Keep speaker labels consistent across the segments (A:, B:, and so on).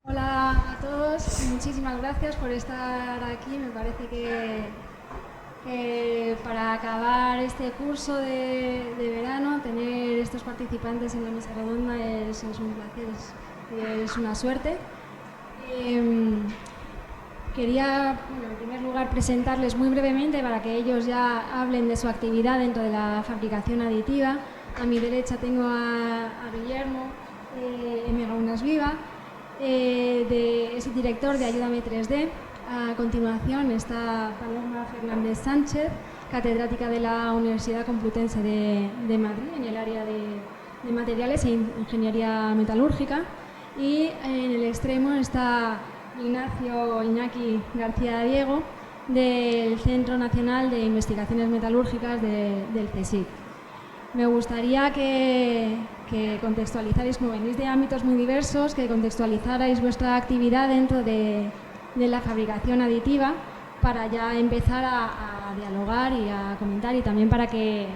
A: Hola a todos, muchísimas gracias por estar aquí. Me parece que para acabar este curso de verano, tener estos participantes en la mesa redonda es un placer, es una suerte. Quería, bueno, en primer lugar, presentarles muy brevemente para que ellos ya hablen de su actividad dentro de la fabricación aditiva. A mi derecha tengo a Guillermo M. Gaunas Viva, es el director de Ayúdame 3D. A continuación está Paloma Fernández Sánchez, catedrática de la Universidad Complutense de Madrid en el área de materiales e ingeniería metalúrgica. Y en el extremo está Iñaki García Diego, del Centro Nacional de Investigaciones Metalúrgicas del CSIC. Me gustaría que contextualizarais, como venís de ámbitos muy diversos, que contextualizarais vuestra actividad dentro de la fabricación aditiva para ya empezar a dialogar y a comentar, y también para que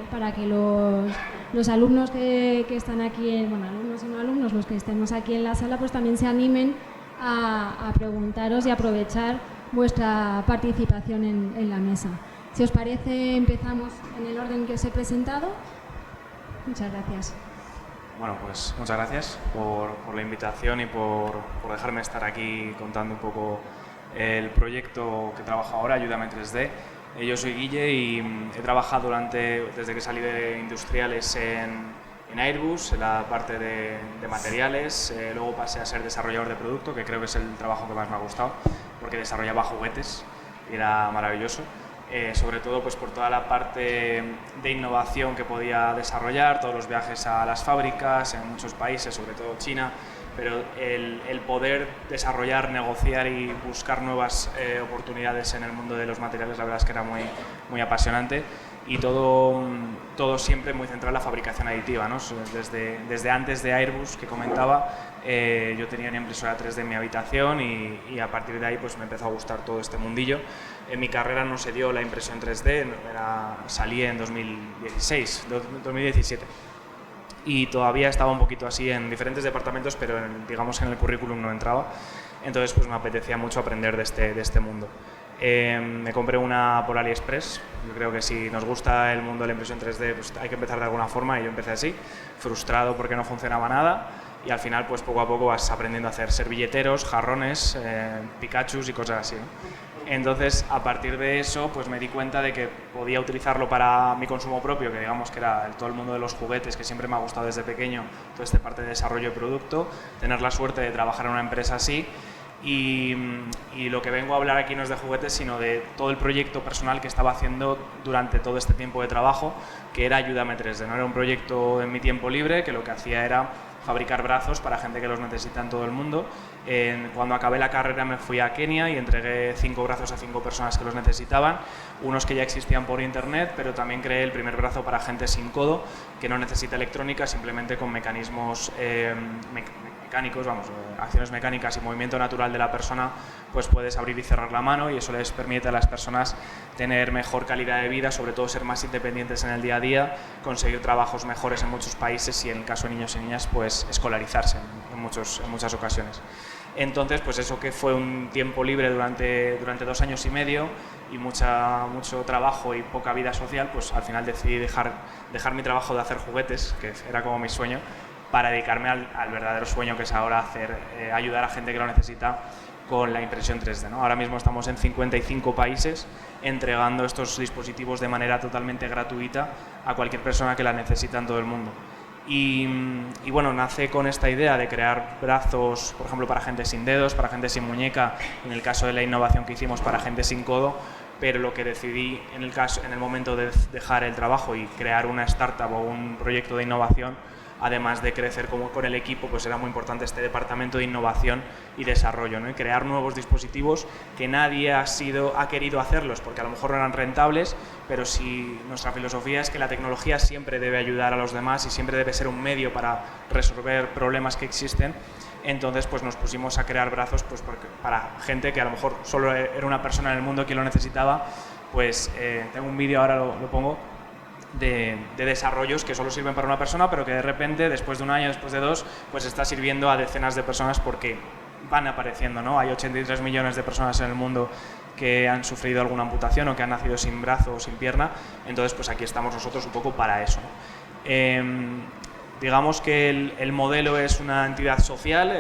A: los alumnos que están aquí, bueno, alumnos y no alumnos, los que estemos aquí en la sala, pues también se animen a preguntaros y aprovechar vuestra participación en la mesa. Si os parece, empezamos en el orden que os he presentado. Muchas gracias.
B: Bueno, pues muchas gracias por la invitación y por dejarme estar aquí contando un poco el proyecto que trabajo ahora, Ayúdame 3D. Yo soy Guille y he trabajado desde que salí de Industriales en Airbus, en la parte de materiales. Luego pasé a ser desarrollador de producto, que creo que es el trabajo que más me ha gustado, porque desarrollaba juguetes y era maravilloso. Sobre todo pues por toda la parte de innovación que podía desarrollar, todos los viajes a las fábricas en muchos países, sobre todo China, pero el poder desarrollar, negociar y buscar nuevas oportunidades en el mundo de los materiales, la verdad es que era muy apasionante, y todo siempre muy centrado en la fabricación aditiva, ¿no? Desde antes de Airbus, que comentaba, yo tenía una impresora 3D en mi habitación y a partir de ahí pues me empezó a gustar todo este mundillo. En mi carrera no se dio la impresión 3D, salí en 2017 y todavía estaba un poquito así en diferentes departamentos, pero digamos que en el currículum no entraba, entonces pues me apetecía mucho aprender de este mundo. Me compré una por AliExpress. Yo creo que si nos gusta el mundo de la impresión 3D, pues hay que empezar de alguna forma, y yo empecé así, frustrado porque no funcionaba nada, y al final pues poco a poco vas aprendiendo a hacer servilleteros, jarrones, Pikachus y cosas así, ¿no? Entonces, a partir de eso, pues me di cuenta de que podía utilizarlo para mi consumo propio, que digamos que era todo el mundo de los juguetes, que siempre me ha gustado desde pequeño, toda esta parte de desarrollo de producto, tener la suerte de trabajar en una empresa así. Y lo que vengo a hablar aquí no es de juguetes, sino de todo el proyecto personal que estaba haciendo durante todo este tiempo de trabajo, que era Ayúdame 3D. No era un proyecto en mi tiempo libre, que lo que hacía era fabricar brazos para gente que los necesita en todo el mundo. Cuando acabé la carrera me fui a Kenia y entregué 5 brazos a 5 personas que los necesitaban, unos que ya existían por internet, pero también creé el primer brazo para gente sin codo, que no necesita electrónica, simplemente con mecanismos mecánicos, acciones mecánicas y movimiento natural de la persona, pues puedes abrir y cerrar la mano, y eso les permite a las personas tener mejor calidad de vida, sobre todo ser más independientes en el día a día, conseguir trabajos mejores en muchos países y, en el caso de niños y niñas, pues escolarizarse en muchas ocasiones. Entonces, pues eso, que fue un tiempo libre durante 2 años y medio y mucho trabajo y poca vida social, pues al final decidí dejar mi trabajo de hacer juguetes, que era como mi sueño, para dedicarme al verdadero sueño, que es ahora ayudar a gente que lo necesita con la impresión 3D, ¿no? Ahora mismo estamos en 55 países entregando estos dispositivos de manera totalmente gratuita a cualquier persona que la necesita en todo el mundo. Y bueno, nace con esta idea de crear brazos, por ejemplo, para gente sin dedos, para gente sin muñeca, en el caso de la innovación que hicimos para gente sin codo, pero lo que decidí en el momento de dejar el trabajo y crear una startup o un proyecto de innovación, además de crecer con el equipo, pues era muy importante este departamento de innovación y desarrollo, ¿no? Y crear nuevos dispositivos que nadie ha querido hacerlos, porque a lo mejor no eran rentables, pero si nuestra filosofía es que la tecnología siempre debe ayudar a los demás y siempre debe ser un medio para resolver problemas que existen, entonces pues nos pusimos a crear brazos pues para gente que a lo mejor solo era una persona en el mundo que lo necesitaba. Pues tengo un vídeo, ahora lo pongo, de desarrollos que solo sirven para una persona, pero que de repente, después de un año, después de 2, pues está sirviendo a decenas de personas, porque van apareciendo, ¿no? Hay 83 millones de personas en el mundo que han sufrido alguna amputación o que han nacido sin brazo o sin pierna, entonces pues aquí estamos nosotros un poco para eso, ¿no? Digamos que el modelo es una entidad social,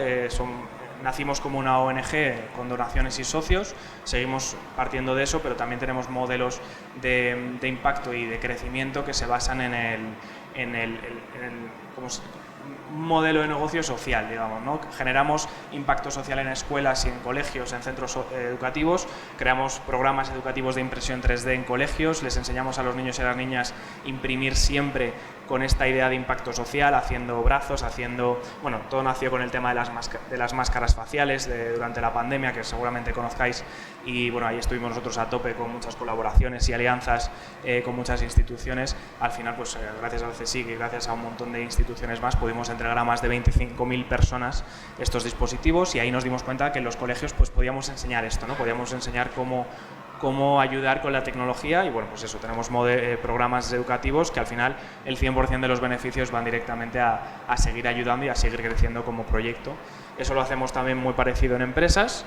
B: nacimos como una ONG con donaciones y socios, seguimos partiendo de eso, pero también tenemos modelos de impacto y de crecimiento que se basan en un modelo de negocio social, digamos, ¿no? Generamos impacto social en escuelas y en colegios, en centros educativos, creamos programas educativos de impresión 3D en colegios, les enseñamos a los niños y a las niñas imprimir siempre con esta idea de impacto social, haciendo brazos, bueno, todo nació con el tema de las máscaras faciales durante la pandemia, que seguramente conozcáis, y bueno, ahí estuvimos nosotros a tope con muchas colaboraciones y alianzas con muchas instituciones. Al final, pues gracias al CSIC y gracias a un montón de instituciones más, pudimos entregar a más de 25.000 personas estos dispositivos, y ahí nos dimos cuenta que en los colegios pues podíamos enseñar esto, ¿no? Podíamos enseñar cómo ayudar con la tecnología, y bueno, pues eso, tenemos programas educativos que al final el 100% de los beneficios van directamente a seguir ayudando y a seguir creciendo como proyecto. Eso lo hacemos también muy parecido en empresas,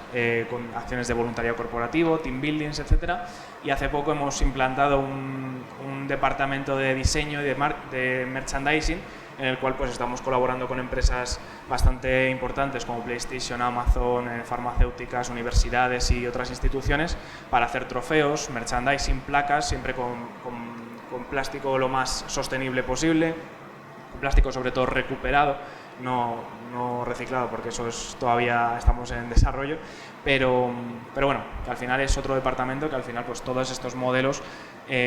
B: con acciones de voluntariado corporativo, team buildings, etcétera, y hace poco hemos implantado un departamento de diseño y de merchandising, en el cual pues estamos colaborando con empresas bastante importantes como PlayStation, Amazon, farmacéuticas, universidades y otras instituciones para hacer trofeos, merchandising, placas, siempre con plástico lo más sostenible posible, con plástico sobre todo recuperado, no reciclado, porque eso todavía estamos en desarrollo, pero bueno, que al final es otro departamento que al final pues todos estos modelos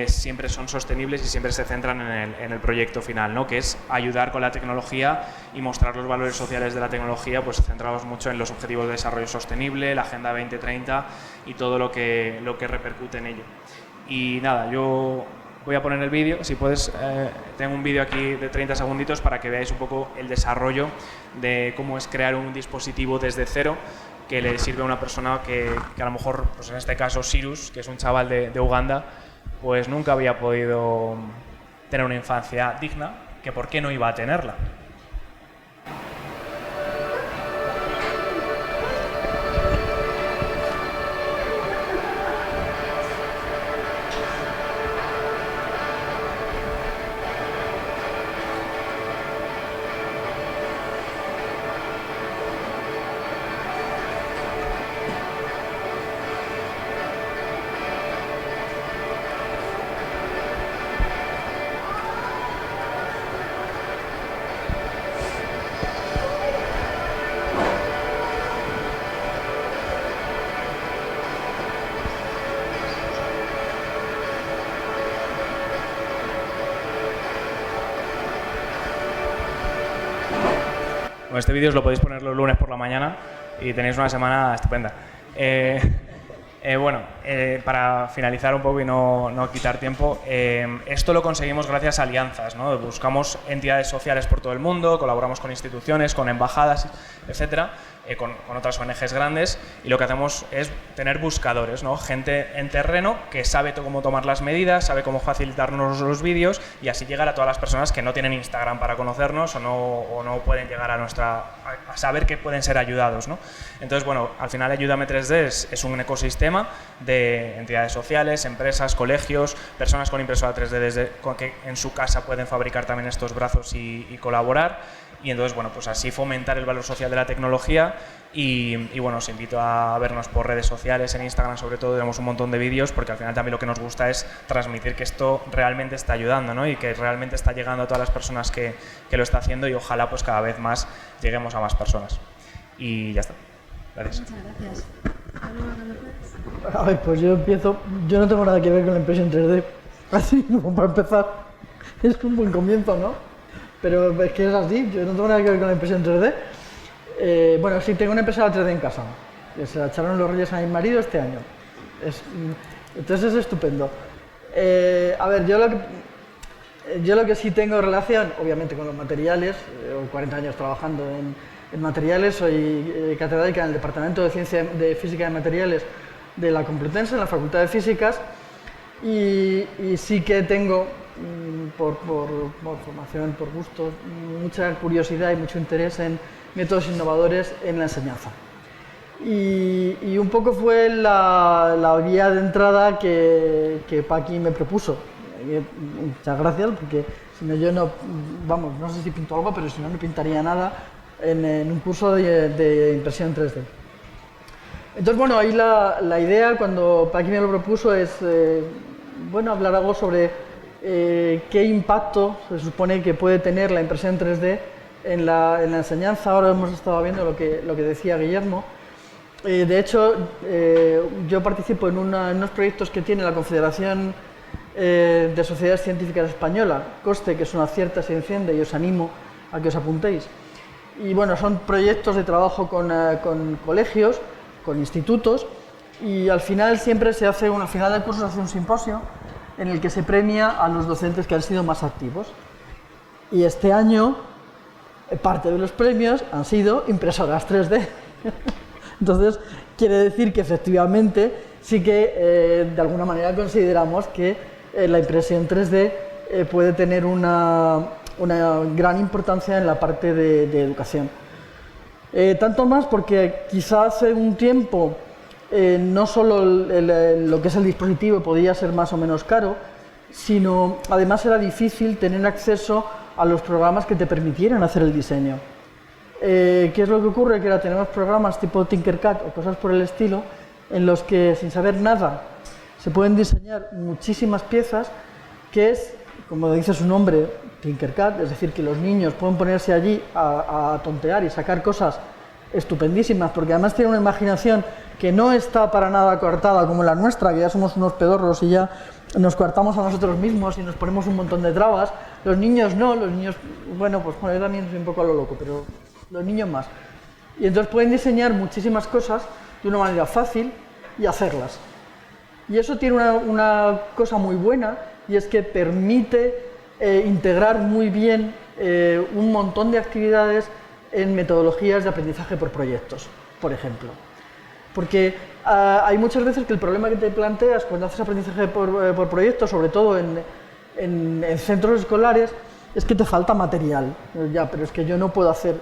B: siempre son sostenibles y siempre se centran en el proyecto final, ¿no? Que es ayudar con la tecnología y mostrar los valores sociales de la tecnología, pues centrados mucho en los objetivos de desarrollo sostenible, la Agenda 2030 y todo lo que repercute en ello. Y nada, yo voy a poner el vídeo, si puedes, tengo un vídeo aquí de 30 segunditos para que veáis un poco el desarrollo de cómo es crear un dispositivo desde cero que le sirve a una persona que a lo mejor, pues en este caso Cyrus, que es un chaval de Uganda, pues nunca había podido tener una infancia digna, que por qué no iba a tenerla. Bueno, este vídeo os lo podéis poner los lunes por la mañana y tenéis una semana estupenda. Para finalizar un poco y no quitar tiempo, esto lo conseguimos gracias a alianzas, ¿no? Buscamos entidades sociales por todo el mundo, colaboramos con instituciones, con embajadas, etcétera, con otras ONGs grandes, y lo que hacemos es tener buscadores, ¿no? Gente en terreno que sabe cómo tomar las medidas, sabe cómo facilitarnos los vídeos y así llegar a todas las personas que no tienen Instagram para conocernos o no pueden llegar a saber que pueden ser ayudados, ¿no? Entonces, bueno, al final Ayúdame 3D es un ecosistema de entidades sociales, empresas, colegios, personas con impresora 3D que en su casa pueden fabricar también estos brazos y colaborar. Y entonces, bueno, pues así fomentar el valor social de la tecnología y bueno, os invito a vernos por redes sociales, en Instagram sobre todo, tenemos un montón de vídeos porque al final también lo que nos gusta es transmitir que esto realmente está ayudando, ¿no? Y que realmente está llegando a todas las personas que lo está haciendo y ojalá pues cada vez más lleguemos a más personas. Y ya está. Gracias.
A: Muchas gracias.
C: A ver, pues yo empiezo. Yo no tengo nada que ver con la impresión 3D, así como para empezar. Es un buen comienzo, ¿no? Pero es que es así, yo no tengo nada que ver con la impresión 3D. Bueno, sí, tengo una impresora 3D en casa. Se la echaron los reyes a mi marido este año. Entonces es estupendo. A ver, yo lo que sí tengo relación, obviamente, con los materiales, 40 años trabajando en materiales, soy catedrática en el Departamento de Física de Materiales de la Complutense, en la Facultad de Físicas, y sí que tengo, por formación, por gusto, mucha curiosidad y mucho interés en métodos innovadores en la enseñanza. Y un poco fue la vía de entrada que Paqui me propuso. Muchas gracias, porque si no yo no, vamos, no sé si pinto algo, pero si no, no pintaría nada en un curso de impresión 3D. Entonces, bueno, ahí la idea, cuando Paqui me lo propuso, es, bueno, hablar algo sobre qué impacto se supone que puede tener la impresión 3D en la enseñanza. Ahora hemos estado viendo lo que decía Guillermo. De hecho, yo participo en unos proyectos que tiene la Confederación de Sociedades Científicas Española, COSTE, que es una cierta, se enciende, y os animo a que os apuntéis. Y bueno, son proyectos de trabajo con colegios, con institutos, y al final siempre se hace, al final del curso se hace un simposio en el que se premia a los docentes que han sido más activos. Y este año, parte de los premios han sido impresoras 3D. Entonces, quiere decir que efectivamente sí que de alguna manera consideramos que la impresión 3D puede tener una gran importancia en la parte de educación. Tanto más porque quizás hace un tiempo no solo lo que es el dispositivo podía ser más o menos caro, sino además era difícil tener acceso a los programas que te permitieran hacer el diseño. ¿Qué es lo que ocurre? Que ahora tenemos programas tipo Tinkercad o cosas por el estilo, en los que sin saber nada se pueden diseñar muchísimas piezas, que es, como dice su nombre, Tinkercad, es decir, que los niños pueden ponerse allí a tontear y sacar cosas estupendísimas, porque además tienen una imaginación que no está para nada coartada como la nuestra, que ya somos unos pedorros y ya nos coartamos a nosotros mismos y nos ponemos un montón de trabas. Los niños no, los niños, bueno, pues yo también soy un poco a lo loco, pero los niños más. Y entonces pueden diseñar muchísimas cosas de una manera fácil y hacerlas. Y eso tiene una cosa muy buena, y es que permite integrar muy bien un montón de actividades en metodologías de aprendizaje por proyectos, por ejemplo. Porque hay muchas veces que el problema que te planteas cuando haces aprendizaje por proyectos, sobre todo en centros escolares, es que te falta material. Ya, pero es que yo no puedo hacer,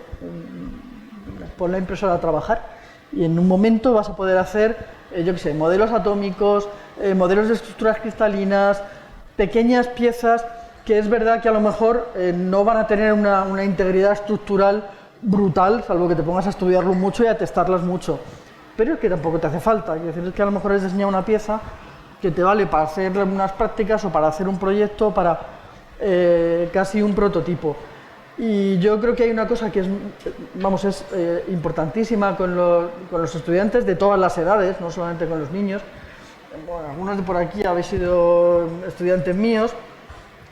C: pon la impresora a trabajar y en un momento vas a poder hacer, yo qué sé, modelos atómicos, modelos de estructuras cristalinas, pequeñas piezas que es verdad que a lo mejor no van a tener una integridad estructural brutal, salvo que te pongas a estudiarlo mucho y a testarlas mucho. Pero es que tampoco te hace falta. Es decir, es que a lo mejor es diseñar una pieza que te vale para hacer unas prácticas o para hacer un proyecto, para casi un prototipo. Y yo creo que hay una cosa que es, vamos, es importantísima con los estudiantes de todas las edades, no solamente con los niños. Bueno, algunos de por aquí habéis sido estudiantes míos,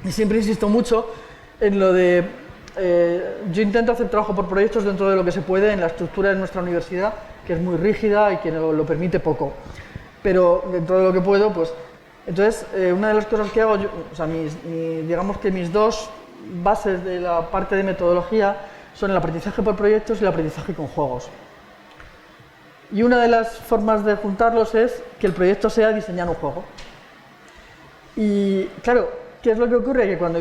C: y siempre insisto mucho en lo de, yo intento hacer trabajo por proyectos dentro de lo que se puede en la estructura de nuestra universidad, que es muy rígida y que lo permite poco, pero dentro de lo que puedo, pues, entonces, una de las cosas que hago, o sea, digamos que mis dos bases de la parte de metodología son el aprendizaje por proyectos y el aprendizaje con juegos. Y una de las formas de juntarlos es que el proyecto sea diseñar un juego. Y claro, ¿qué es lo que ocurre? Que cuando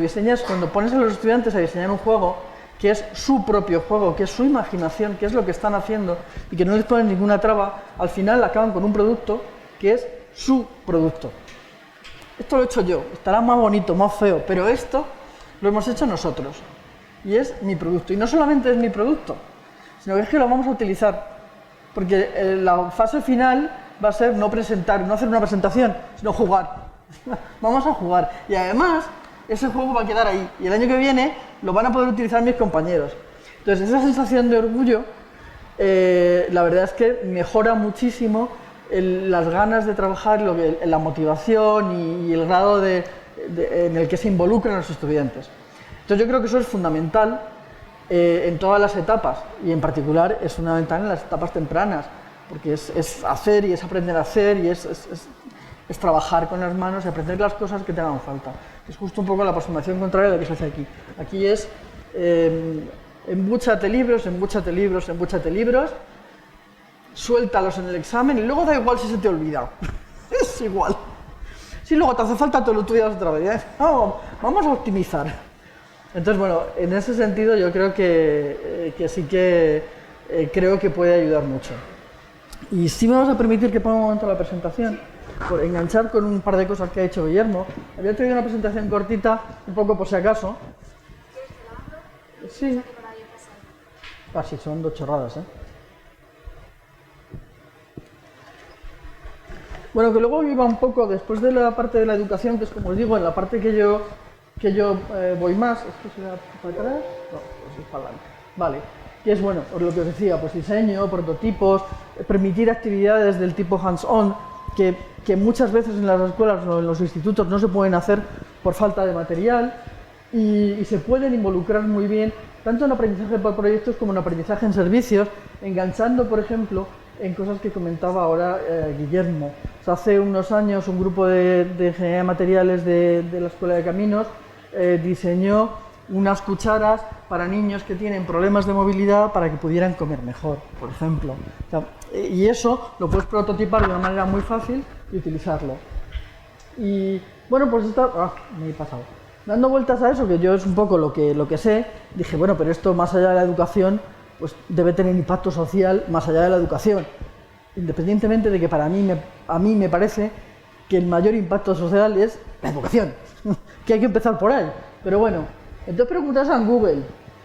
C: pones a los estudiantes a diseñar un juego, que es su propio juego, que es su imaginación, que es lo que están haciendo, y que no les ponen ninguna traba, al final acaban con un producto que es su producto. Esto lo he hecho yo, estará más bonito, más feo, pero esto lo hemos hecho nosotros. Y es mi producto. Y no solamente es mi producto, sino que es que lo vamos a utilizar. Porque la fase final va a ser no hacer una presentación, sino jugar. Vamos a jugar. Y además, ese juego va a quedar ahí. Y el año que viene lo van a poder utilizar mis compañeros. Entonces, esa sensación de orgullo, la verdad es que mejora muchísimo las ganas de trabajar, la motivación y el grado en el que se involucran los estudiantes. Entonces, yo creo que eso es fundamental en todas las etapas, y en particular es fundamental en las etapas tempranas, porque es hacer y es aprender a hacer y es trabajar con las manos y aprender las cosas que te hagan falta. Es justo un poco la aproximación contraria a lo que se hace aquí. Aquí es embúchate libros, suéltalos en el examen y luego da igual si se te olvida. Es igual. Si luego te hace falta, te lo estudias otra vez. No, vamos a optimizar. Entonces, bueno, en ese sentido yo creo que sí que creo que puede ayudar mucho. Y sí me vas a permitir que ponga un momento la presentación, por enganchar con un par de cosas que ha hecho Guillermo. Había traído una presentación cortita, un poco por si acaso. Sí. Ah, sí, son 2 chorradas, ¿eh? Bueno, que luego iba un poco, después de la parte de la educación, que es como os digo, en la parte que yo voy más. ¿Esto será para atrás? No, pues es para adelante. Vale. Que es, bueno, por lo que os decía, pues diseño, prototipos, permitir actividades del tipo hands-on, que muchas veces en las escuelas o en los institutos no se pueden hacer por falta de material y se pueden involucrar muy bien tanto en aprendizaje por proyectos como en aprendizaje en servicios, enganchando, por ejemplo, en cosas que comentaba ahora Guillermo. O sea, hace unos años un grupo de ingeniería de materiales de la Escuela de Caminos diseñó unas cucharas para niños que tienen problemas de movilidad para que pudieran comer mejor, por ejemplo. O sea, y eso lo puedes prototipar de una manera muy fácil y utilizarlo. Y bueno, pues me he pasado. Dando vueltas a eso, que yo es un poco lo que sé, dije, bueno, pero esto más allá de la educación, pues debe tener impacto social más allá de la educación. Independientemente de que a mí me parece que el mayor impacto social es la educación, que hay que empezar por ahí. Pero bueno, entonces preguntas en Google.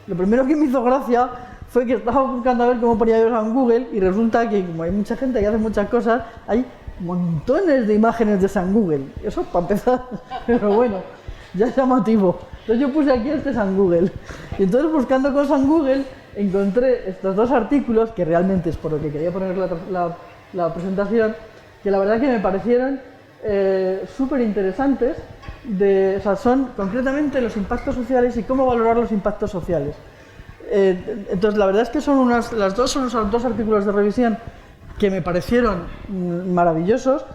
C: Lo primero que me hizo gracia fue que estaba buscando a ver cómo ponía yo en Google y resulta que como hay mucha gente que hace muchas cosas, hay montones de imágenes de San Google. Eso para empezar, pero bueno, ya es llamativo. Entonces yo puse aquí San Google. Y entonces buscando con San Google encontré estos 2 artículos, que realmente es por lo que quería poner la presentación, que la verdad que me parecieron súper interesantes. O sea, son concretamente los impactos sociales y cómo valorar los impactos sociales. Entonces, la verdad es que son las dos son unos 2 artículos de revisión que me parecieron maravillosos.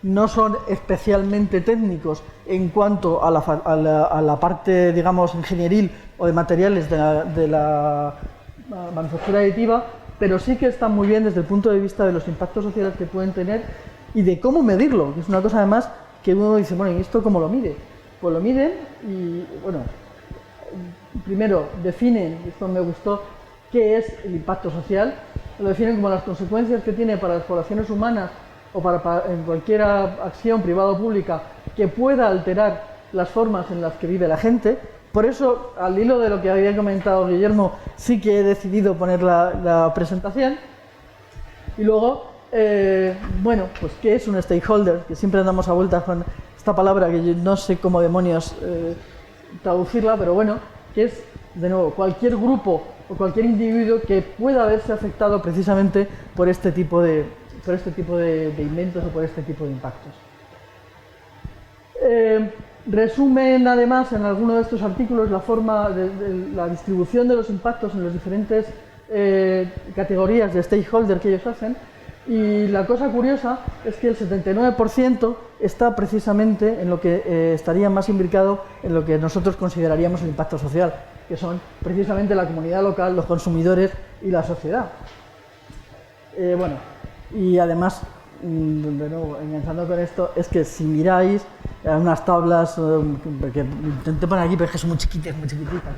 C: No son especialmente técnicos en cuanto a la parte, digamos, ingenieril o de materiales de la manufactura aditiva, pero sí que están muy bien desde el punto de vista de los impactos sociales que pueden tener y de cómo medirlo, que es una cosa además que uno dice, bueno, ¿y esto cómo lo mide? Pues lo miden y, bueno, primero definen, y esto me gustó, qué es el impacto social. Lo definen como las consecuencias que tiene para las poblaciones humanas o en cualquier acción privada o pública que pueda alterar las formas en las que vive la gente. Por eso, al hilo de lo que había comentado Guillermo, sí que he decidido poner la presentación. Y luego, bueno, pues ¿qué es un stakeholder? Que siempre andamos a vueltas con esta palabra que yo no sé cómo demonios traducirla, pero bueno, que es, de nuevo, cualquier grupo o cualquier individuo que pueda verse afectado precisamente por este tipo de inventos o por este tipo de impactos. Resumen además en alguno de estos artículos la forma de la distribución de los impactos en las diferentes categorías de stakeholder que ellos hacen, y la cosa curiosa es que el 79% está precisamente en lo que estaría más imbricado en lo que nosotros consideraríamos el impacto social, que son precisamente la comunidad local, los consumidores y la sociedad. Bueno, y además, de nuevo, enganchando con esto, es que si miráis unas tablas, que intenté poner aquí, pero es que son muy chiquitas,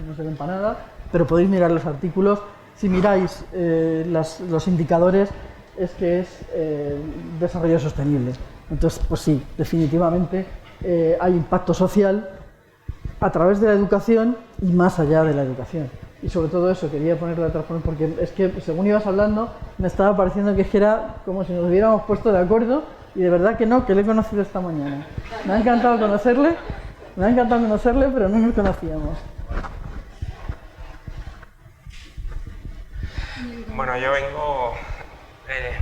C: no se ven para nada, pero podéis mirar los artículos. Si miráis los indicadores, es que es desarrollo sostenible. Entonces, pues sí, definitivamente hay impacto social a través de la educación y más allá de la educación. Y sobre todo eso, quería ponerlo de otra forma, porque es que según ibas hablando, me estaba pareciendo que era como si nos hubiéramos puesto de acuerdo, y de verdad que no, que le he conocido esta mañana. Me ha encantado conocerle, pero no nos conocíamos.
D: Bueno, yo vengo,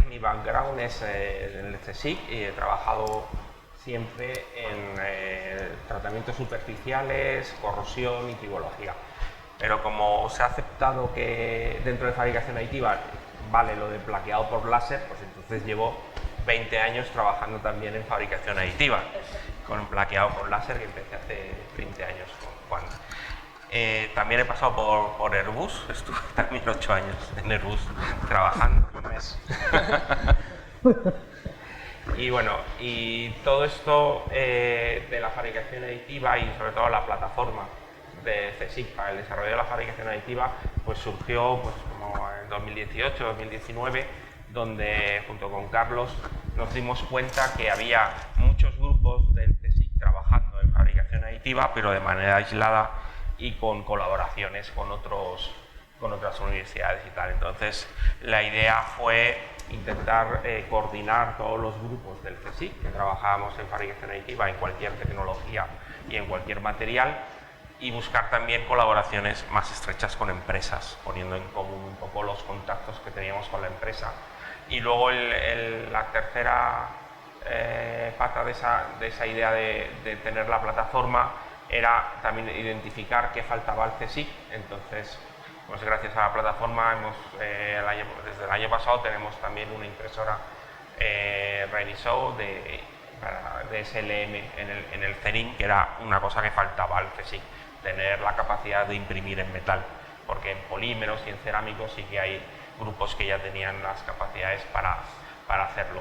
D: mi background es en el CSIC y he trabajado siempre en tratamientos superficiales, corrosión y tribología. Pero como se ha aceptado que dentro de fabricación aditiva vale lo de plaqueado por láser, pues entonces llevo 20 años trabajando también en fabricación aditiva, con plaqueado con láser, que empecé hace 20 años con Juan. También he pasado por Airbus, estuve también 8 años en Airbus trabajando un mes. Y bueno, y todo esto de la fabricación aditiva y sobre todo la plataforma de CSIC para el desarrollo de la fabricación aditiva, pues surgió pues como en 2018-2019, donde junto con Carlos nos dimos cuenta que había muchos grupos del CSIC trabajando en fabricación aditiva, pero de manera aislada y con colaboraciones con otras universidades y tal. Entonces la idea fue intentar coordinar todos los grupos del CSIC que trabajábamos en fabricación aditiva en cualquier tecnología y en cualquier material, y buscar también colaboraciones más estrechas con empresas, poniendo en común un poco los contactos que teníamos con la empresa. Y luego la tercera pata de esa idea de tener la plataforma era también identificar qué faltaba al CSIC. Entonces, pues gracias a la plataforma desde el año pasado tenemos también una impresora Renisou de SLM en el CERIN, que era una cosa que faltaba al CSIC, tener la capacidad de imprimir en metal, porque en polímeros y en cerámicos sí que hay grupos que ya tenían las capacidades para hacerlo.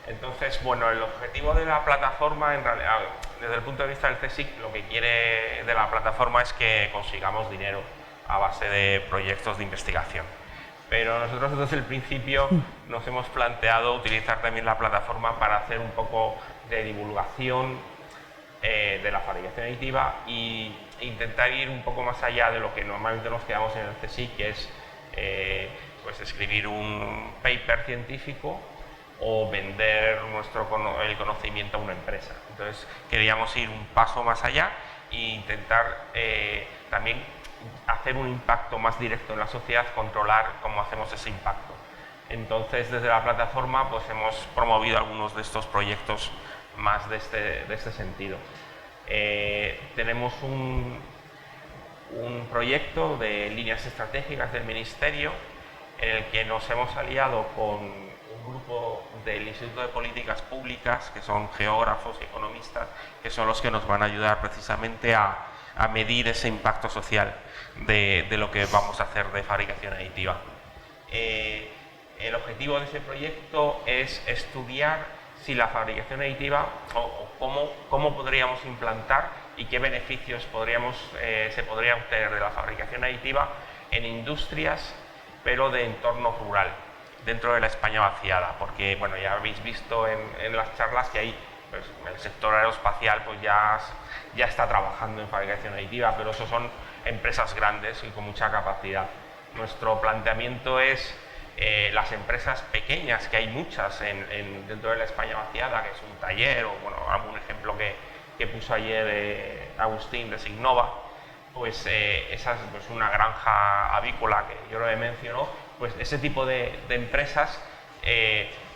D: Entonces, bueno, el objetivo de la plataforma, en realidad, desde el punto de vista del CSIC, lo que quiere de la plataforma es que consigamos dinero a base de proyectos de investigación. Pero nosotros desde el principio nos hemos planteado utilizar también la plataforma para hacer un poco de divulgación de la fabricación aditiva e intentar ir un poco más allá de lo que normalmente nos quedamos en el CSIC, que es pues escribir un paper científico o vender el conocimiento a una empresa. Entonces queríamos ir un paso más allá e intentar también hacer un impacto más directo en la sociedad, controlar cómo hacemos ese impacto. Entonces, desde la plataforma pues hemos promovido algunos de estos proyectos más de este sentido. Tenemos un proyecto de líneas estratégicas del Ministerio en el que nos hemos aliado con un grupo del Instituto de Políticas Públicas, que son geógrafos y economistas, que son los que nos van a ayudar precisamente a medir ese impacto social de lo que vamos a hacer de fabricación aditiva. El objetivo de ese proyecto es estudiar si la fabricación aditiva o cómo podríamos implantar y qué beneficios se podría obtener de la fabricación aditiva en industrias, pero de entorno rural, dentro de la España vaciada, porque bueno, ya habéis visto en las charlas que hay, pues, el sector aeroespacial pues ya está trabajando en fabricación aditiva, pero eso son empresas grandes y con mucha capacidad. Nuestro planteamiento es las empresas pequeñas, que hay muchas dentro de la España vaciada, que es un taller, o bueno, algún ejemplo que puso ayer Agustín de Signova, pues esa es pues, una granja avícola que yo lo mencionó, pues ese tipo de empresas,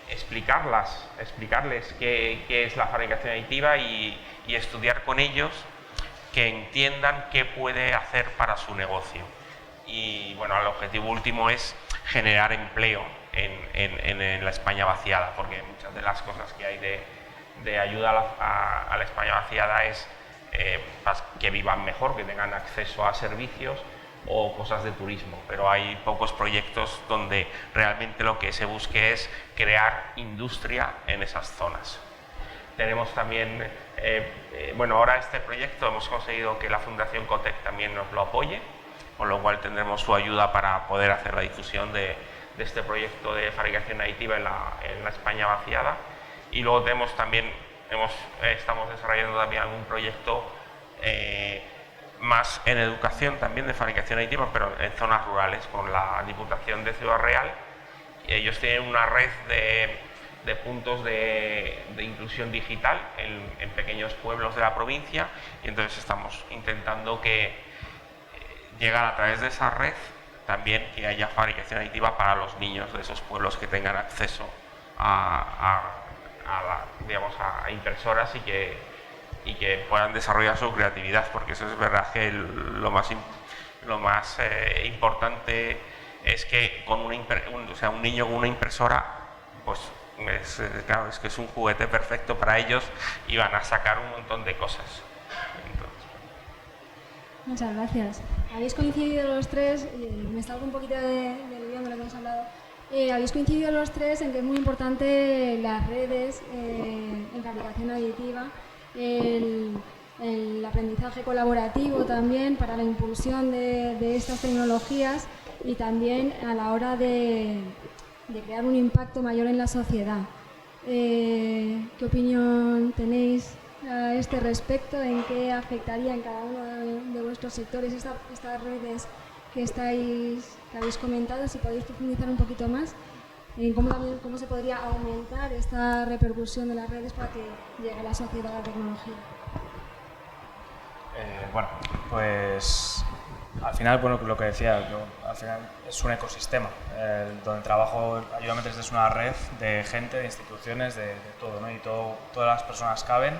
D: explicarles qué es la fabricación aditiva y estudiar con ellos, que entiendan qué puede hacer para su negocio. Y bueno, el objetivo último es generar empleo en la España vaciada, porque muchas de las cosas que hay de ayuda a la España vaciada es que vivan mejor, que tengan acceso a servicios o cosas de turismo, pero hay pocos proyectos donde realmente lo que se busque es crear industria en esas zonas. Tenemos también, bueno, ahora este proyecto hemos conseguido que la Fundación Cotec también nos lo apoye, con lo cual tendremos su ayuda para poder hacer la difusión de este proyecto de fabricación aditiva en la España vaciada. Y luego tenemos también, estamos desarrollando también algún proyecto más en educación también de fabricación aditiva, pero en zonas rurales, con la Diputación de Ciudad Real. Ellos tienen una red de puntos de inclusión digital en pequeños pueblos de la provincia, y entonces estamos intentando llegar a través de esa red también que haya fabricación aditiva para los niños de esos pueblos, que tengan acceso a impresoras y que puedan desarrollar su creatividad, porque eso es verdad que lo más importante es que con un niño con una impresora, pues claro, es que es un juguete perfecto para ellos y van a sacar un montón de cosas.
A: Muchas gracias. Habéis coincidido los tres, me salgo un poquito del guión de lo que hemos hablado, habéis coincidido los tres en que es muy importante las redes en fabricación aditiva, el aprendizaje colaborativo también para la impulsión de estas tecnologías, y también a la hora de de crear un impacto mayor en la sociedad. ¿Qué opinión tenéis a este respecto? ¿En qué afectaría en cada uno de vuestros sectores estas redes que habéis comentado? Si podéis profundizar un poquito más en cómo se podría aumentar esta repercusión de las redes para que llegue a la sociedad la tecnología.
B: Bueno, pues al final, bueno, lo que decía, al final es un ecosistema donde trabajo. Ayúdame 3D es una red de gente, de instituciones, de todo, ¿no? Y todas las personas caben.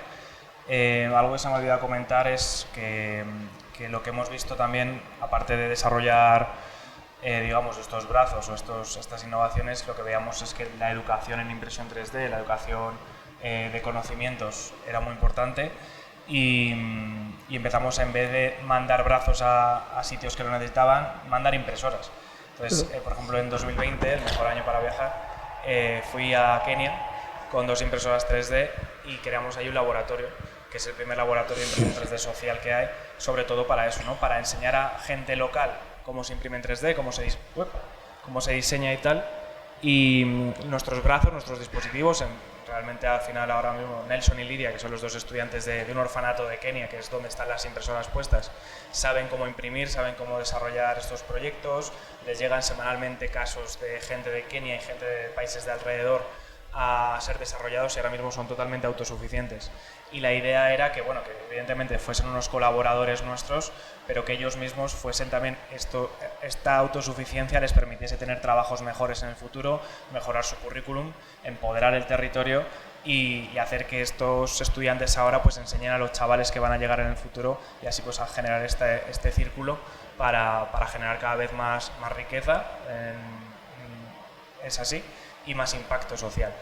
B: Algo que se me ha olvidado comentar es que lo que hemos visto también, aparte de desarrollar digamos, estos brazos o estas innovaciones, lo que veíamos es que la educación en impresión 3D, la educación de conocimientos era muy importante. Y empezamos, en vez de mandar brazos a sitios que lo necesitaban, mandar impresoras. Entonces, por ejemplo, en 2020, el mejor año para viajar, fui a Kenia con 2 impresoras 3D y creamos ahí un laboratorio, que es el primer laboratorio de impresión 3D social que hay, sobre todo para eso, ¿no? Para enseñar a gente local cómo se imprime en 3D, cómo se diseña y tal. Y nuestros brazos, nuestros dispositivos, realmente al final ahora mismo Nelson y Lidia, que son los 2 estudiantes de un orfanato de Kenia, que es donde están las impresoras puestas, saben cómo imprimir, saben cómo desarrollar estos proyectos, les llegan semanalmente casos de gente de Kenia y gente de países de alrededor a ser desarrollados y ahora mismo son totalmente autosuficientes. Y la idea era que, bueno, que evidentemente fuesen unos colaboradores nuestros, pero que ellos mismos fuesen también, esta autosuficiencia les permitiese tener trabajos mejores en el futuro, mejorar su currículum, empoderar el territorio y hacer que estos estudiantes ahora pues enseñen a los chavales que van a llegar en el futuro y así pues a generar este círculo para generar cada vez más riqueza, es así, y más impacto social.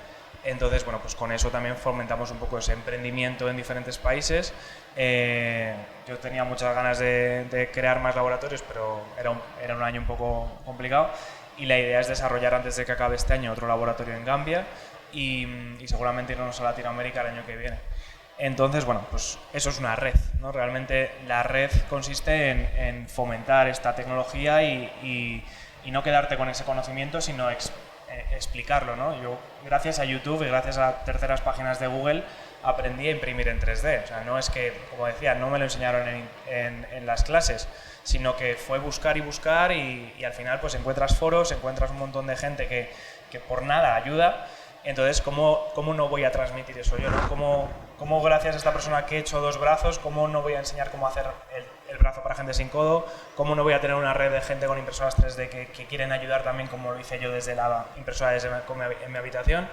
B: Entonces, bueno, pues con eso también fomentamos un poco ese emprendimiento en diferentes países. Yo tenía muchas ganas de crear más laboratorios, pero era un año un poco complicado. Y la idea es desarrollar antes de que acabe este año otro laboratorio en Gambia y seguramente irnos a Latinoamérica el año que viene. Entonces, bueno, pues eso es una red, ¿no? Realmente la red consiste en fomentar esta tecnología y no quedarte con ese conocimiento, sino explicarlo, ¿no? Yo, gracias a YouTube y gracias a terceras páginas de Google, aprendí a imprimir en 3D. O sea, no es que, como decía, no me lo enseñaron en las clases, sino que fue buscar y buscar y al final pues encuentras foros, encuentras un montón de gente que por nada ayuda. Entonces, ¿cómo no voy a transmitir eso yo, ¿no? ¿Cómo gracias a esta persona que he hecho 2 brazos, cómo no voy a enseñar cómo hacer el brazo para gente sin codo? ¿Cómo no voy a tener una red de gente con impresoras 3D que quieren ayudar también, como lo hice yo desde la impresora en mi habitación?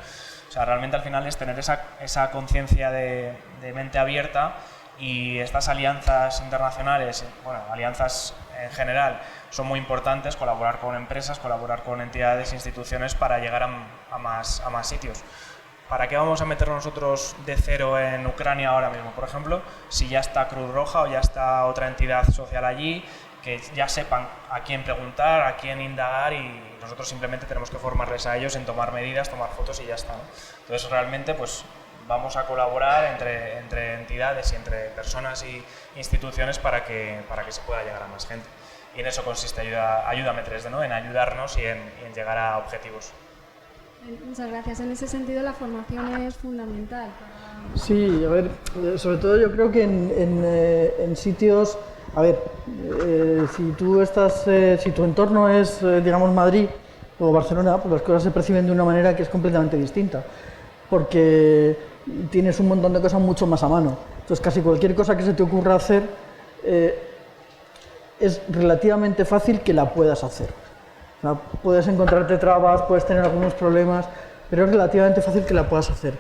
B: O sea, realmente al final es tener esa conciencia de mente abierta, y estas alianzas internacionales, bueno, alianzas en general, son muy importantes. Colaborar con empresas, colaborar con entidades, instituciones para llegar a más sitios. ¿Para qué vamos a meter nosotros de cero en Ucrania ahora mismo, por ejemplo, si ya está Cruz Roja o ya está otra entidad social allí, que ya sepan a quién preguntar, a quién indagar, y nosotros simplemente tenemos que formarles a ellos en tomar medidas, tomar fotos y ya está, ¿no? Entonces realmente pues vamos a colaborar entre entidades y entre personas y instituciones para que se pueda llegar a más gente. Y en eso consiste Ayúdame 3D, ¿no? En ayudarnos y en llegar a objetivos.
A: Muchas gracias. En ese sentido la formación es fundamental.
C: Sí, a ver, sobre todo yo creo que en sitios, a ver, si tu entorno es, digamos, Madrid o Barcelona, pues las cosas se perciben de una manera que es completamente distinta, porque tienes un montón de cosas mucho más a mano. Entonces casi cualquier cosa que se te ocurra hacer es relativamente fácil que la puedas hacer. O sea, puedes encontrarte trabas, puedes tener algunos problemas, pero es relativamente fácil que la puedas hacer.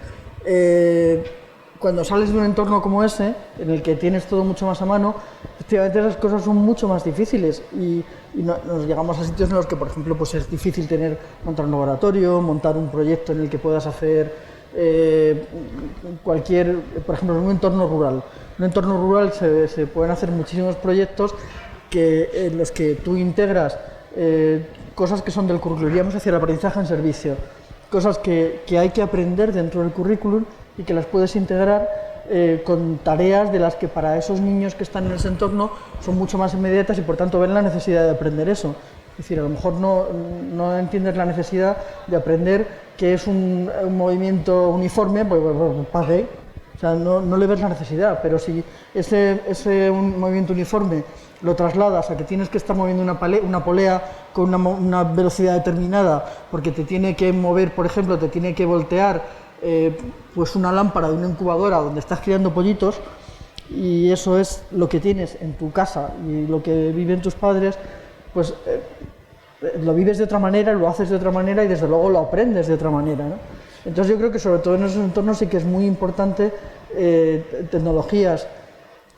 C: Cuando sales de un entorno como ese, en el que tienes todo mucho más a mano, efectivamente esas cosas son mucho más difíciles y nos llegamos a sitios en los que, por ejemplo, pues es difícil montar un laboratorio, montar un proyecto en el que puedas hacer cualquier, por ejemplo, en un entorno rural. En un entorno rural se pueden hacer muchísimos proyectos en los que tú integras cosas que son del currículum, iríamos hacia el aprendizaje en servicio, cosas que hay que aprender dentro del currículum y que las puedes integrar con tareas de las que para esos niños que están en ese entorno son mucho más inmediatas y por tanto ven la necesidad de aprender eso. Es decir, a lo mejor no entiendes la necesidad de aprender qué es un movimiento uniforme, pues pagué. O sea, no le ves la necesidad, pero si un movimiento uniforme lo trasladas a que tienes que estar moviendo una polea con una velocidad determinada, porque te tiene que mover, por ejemplo, te tiene que voltear pues una lámpara de una incubadora donde estás criando pollitos, y eso es lo que tienes en tu casa y lo que viven tus padres, pues lo vives de otra manera, lo haces de otra manera y desde luego lo aprendes de otra manera, ¿no? Entonces yo creo que sobre todo en esos entornos sí que es muy importante tecnologías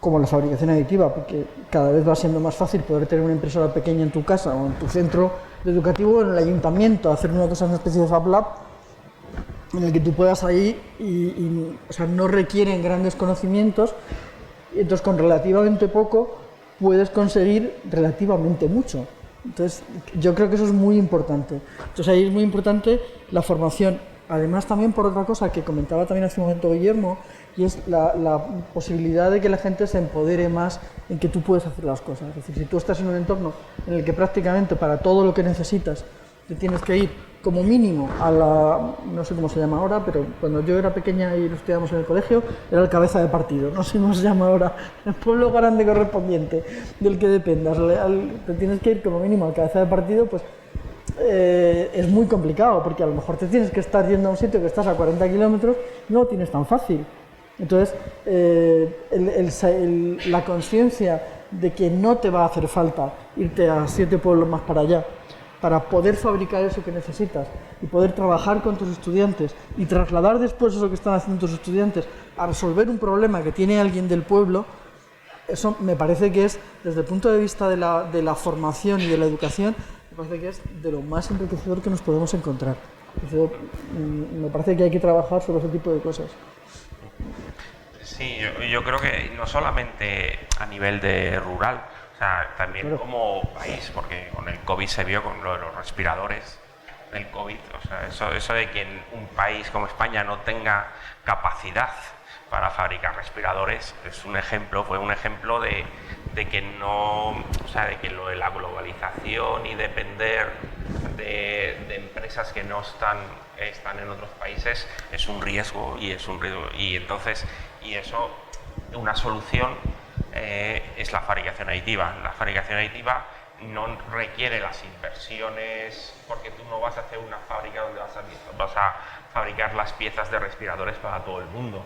C: como la fabricación aditiva, porque cada vez va siendo más fácil poder tener una impresora pequeña en tu casa o en tu centro educativo o en el ayuntamiento, hacer una cosa, una especie de Fab Lab en el que tú puedas ahí o sea, no requieren grandes conocimientos, y entonces con relativamente poco puedes conseguir relativamente mucho. Entonces yo creo que eso es muy importante. Entonces ahí es muy importante la formación. Además también por otra cosa que comentaba también hace un momento Guillermo, y es la posibilidad de que la gente se empodere más en que tú puedes hacer las cosas. Es decir, si tú estás en un entorno en el que prácticamente para todo lo que necesitas te tienes que ir como mínimo a no sé cómo se llama ahora, pero cuando yo era pequeña y lo estudiamos en el colegio, era el cabeza de partido, no sé cómo se llama ahora, el pueblo grande correspondiente del que dependas, te tienes que ir como mínimo al cabeza de partido, pues es muy complicado, porque a lo mejor te tienes que estar yendo a un sitio que estás a 40 kilómetros, no lo tienes tan fácil. Entonces, la conciencia de que no te va a hacer falta irte a 7 pueblos más para allá, para poder fabricar eso que necesitas y poder trabajar con tus estudiantes y trasladar después eso que están haciendo tus estudiantes a resolver un problema que tiene alguien del pueblo, eso me parece que es, desde el punto de vista de la formación y de la educación, me parece que es de lo más enriquecedor que nos podemos encontrar. Me parece que hay que trabajar sobre ese tipo de cosas.
D: Sí, yo creo que no solamente a nivel de rural, o sea, también claro, como país, porque con el COVID se vio con lo de los respiradores del COVID, o sea, eso de que un país como España no tenga capacidad para fabricar respiradores es un ejemplo, fue un ejemplo de que no, o sea, de que lo de la globalización y depender de empresas que no están en otros países es un riesgo y entonces eso, una solución es la fabricación aditiva. La fabricación aditiva no requiere las inversiones, porque tú no vas a hacer una fábrica donde vas a fabricar las piezas de respiradores para todo el mundo,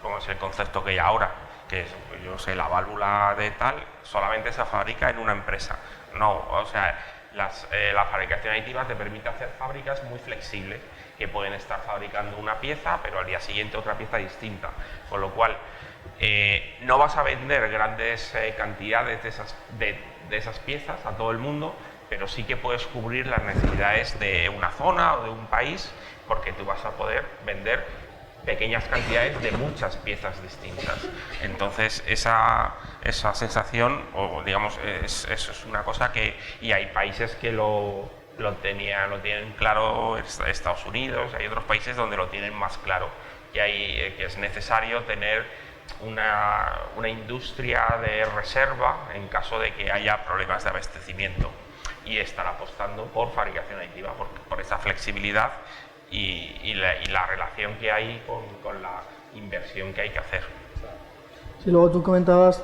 D: como es el concepto que hay ahora, que es, yo sé, la válvula de tal solamente se fabrica en una empresa. No, o sea, la fabricación aditiva te permite hacer fábricas muy flexibles que pueden estar fabricando una pieza, pero al día siguiente otra pieza distinta, con lo cual no vas a vender grandes cantidades de esas piezas a todo el mundo, pero sí que puedes cubrir las necesidades de una zona o de un país, porque tú vas a poder vender pequeñas cantidades de muchas piezas distintas. Entonces esa sensación, o digamos, eso es una cosa que, y hay países que lo tienen claro, Estados Unidos, hay otros países donde lo tienen más claro, que es necesario tener una industria de reserva en caso de que haya problemas de abastecimiento, y estar apostando por fabricación aditiva por esa flexibilidad y la relación que hay con la inversión que hay que hacer.
C: Sí, luego tú comentabas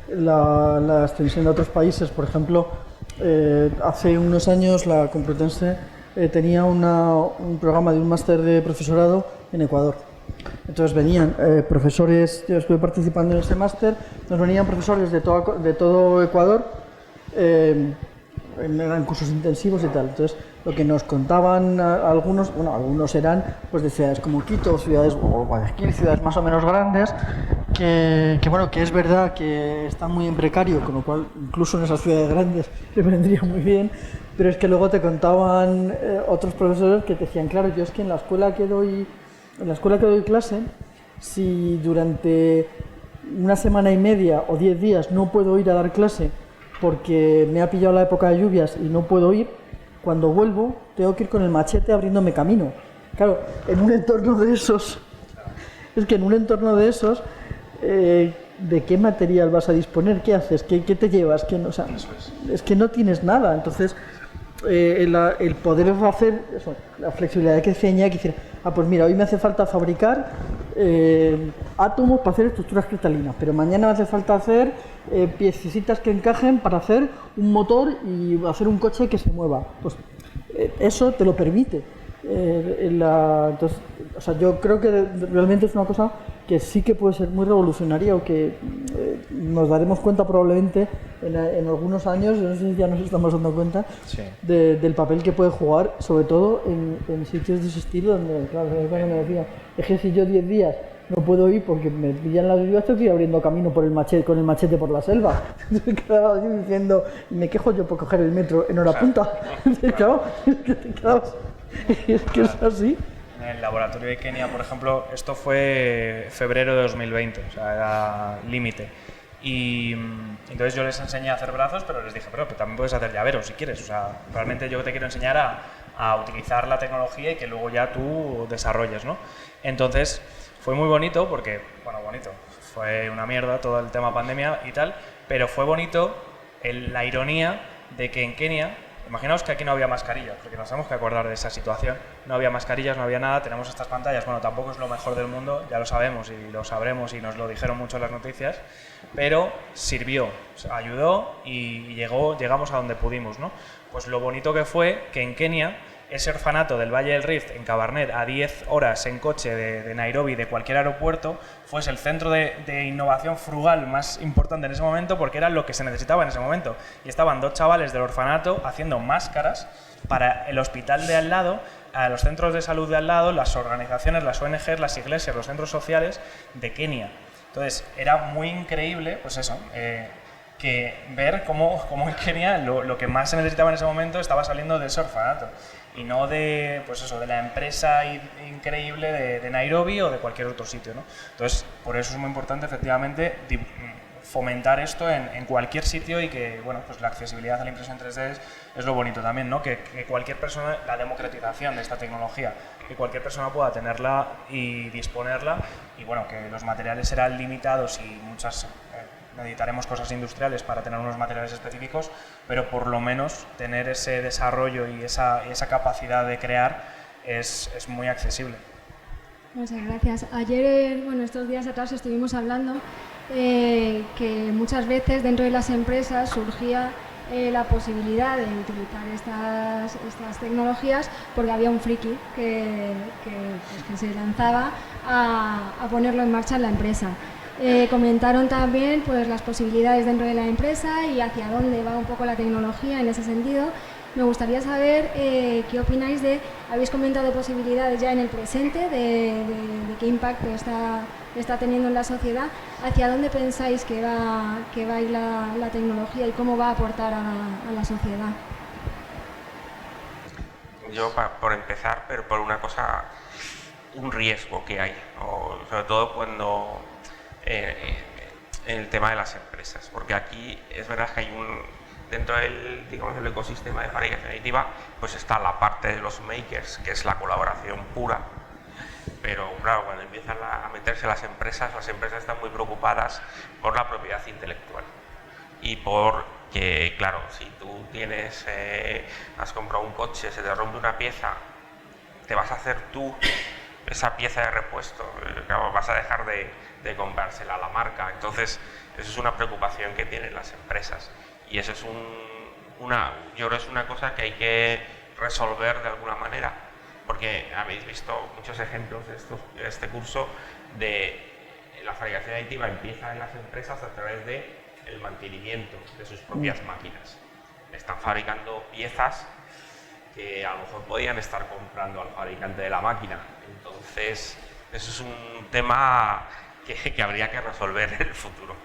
C: la extensión de otros países, por ejemplo, hace unos años la Complutense tenía un programa de un máster de profesorado en Ecuador. Entonces venían profesores, yo estuve participando en ese máster, nos venían profesores de todo Ecuador, eran cursos intensivos y tal. Entonces lo que nos contaban algunos eran pues de ciudades como Quito, ciudades, o Guayaquil, ciudades más o menos grandes, que es verdad que están muy en precario, con lo cual incluso en esas ciudades grandes les vendría muy bien, pero es que luego te contaban otros profesores que te decían, claro, yo es que en la escuela que doy clase, si durante una semana y media o 10 días no puedo ir a dar clase porque me ha pillado la época de lluvias y no puedo ir, cuando vuelvo tengo que ir con el machete abriéndome camino. Claro, en un entorno de esos, de qué material vas a disponer, qué haces, qué te llevas, o sea, es que no tienes nada. Entonces, el poder hacer eso, la flexibilidad que decía Iñaki, que decir, pues mira, hoy me hace falta fabricar átomos para hacer estructuras cristalinas, pero mañana me hace falta hacer piececitas que encajen para hacer un motor y hacer un coche que se mueva. Pues eso te lo permite. Entonces, o sea, yo creo que realmente es una cosa que sí que puede ser muy revolucionaria o que nos daremos cuenta probablemente en algunos años, no sé si ya nos estamos dando cuenta, sí, del papel que puede jugar, sobre todo en sitios de ese estilo, donde, claro, cuando me decía, es que si yo 10 días no puedo ir porque me pillan las lluvias, estoy abriendo camino por con el machete por la selva. Quedaba así diciendo, me quejo yo por coger el metro en hora punta. Claro, es que es así.
B: En el laboratorio de Kenia, por ejemplo, esto fue febrero de 2020, o sea, era límite. Y entonces yo les enseñé a hacer brazos, pero les dije, pero también puedes hacer llaveros si quieres. O sea, realmente yo te quiero enseñar a utilizar la tecnología y que luego ya tú desarrolles, ¿no? Entonces fue muy bonito porque, bueno, bonito, fue una mierda todo el tema pandemia y tal, pero fue bonito la ironía de que en Kenia, imaginaos que aquí no había mascarillas, porque nos tenemos que acordar de esa situación, no había mascarillas, no había nada, tenemos estas pantallas, bueno, tampoco es lo mejor del mundo, ya lo sabemos y lo sabremos y nos lo dijeron mucho en las noticias, pero sirvió, ayudó y llegamos a donde pudimos, ¿no? Pues lo bonito que fue que en Kenia, ese orfanato del Valle del Rift, en Cabernet, a 10 horas en coche de Nairobi, de cualquier aeropuerto, fuese el centro de innovación frugal más importante en ese momento, porque era lo que se necesitaba en ese momento. Y estaban 2 chavales del orfanato haciendo máscaras para el hospital de al lado, a los centros de salud de al lado, las organizaciones, las ONGs, las iglesias, los centros sociales de Kenia. Entonces, era muy increíble, pues eso, que ver cómo en Kenia lo que más se necesitaba en ese momento estaba saliendo de ese orfanato y no de, pues eso, de la empresa increíble de Nairobi o de cualquier otro sitio, ¿no? Entonces, por eso es muy importante, efectivamente, fomentar esto en cualquier sitio y que, bueno, pues la accesibilidad a la impresión 3D es lo bonito también, ¿no? Que cualquier persona, la democratización de esta tecnología, que cualquier persona pueda tenerla y disponerla, y bueno, que los materiales serán limitados y necesitaremos cosas industriales para tener unos materiales específicos, pero por lo menos tener ese desarrollo y esa capacidad de crear es muy accesible.
A: Muchas gracias. Ayer, bueno, estos días atrás estuvimos hablando que muchas veces dentro de las empresas surgía la posibilidad de utilizar estas tecnologías porque había un friki que se lanzaba a ponerlo en marcha en la empresa. Comentaron también pues, las posibilidades dentro de la empresa y hacia dónde va un poco la tecnología en ese sentido. Me gustaría saber qué opináis habéis comentado posibilidades ya en el presente, de qué impacto está teniendo en la sociedad, hacia dónde pensáis que va a ir la tecnología y cómo va a aportar a la sociedad.
D: Yo, por empezar, pero por una cosa, un riesgo que hay, sobre todo cuando en el tema de las empresas, porque aquí es verdad que hay dentro del ecosistema de fabricación aditiva, pues está la parte de los makers, que es la colaboración pura, pero claro, cuando empiezan a meterse las empresas están muy preocupadas por la propiedad intelectual y porque, claro, si tú has comprado un coche, se te rompe una pieza, te vas a hacer tú esa pieza de repuesto, claro, vas a dejar de comprársela a la marca. Entonces, eso es una preocupación que tienen las empresas y eso es yo creo que es una cosa que hay que resolver de alguna manera, porque habéis visto muchos ejemplos de este curso de la fabricación aditiva empieza en las empresas a través del mantenimiento de sus propias máquinas. Están fabricando piezas que a lo mejor podían estar comprando al fabricante de la máquina. Entonces, eso es un tema que habría que resolver en el futuro.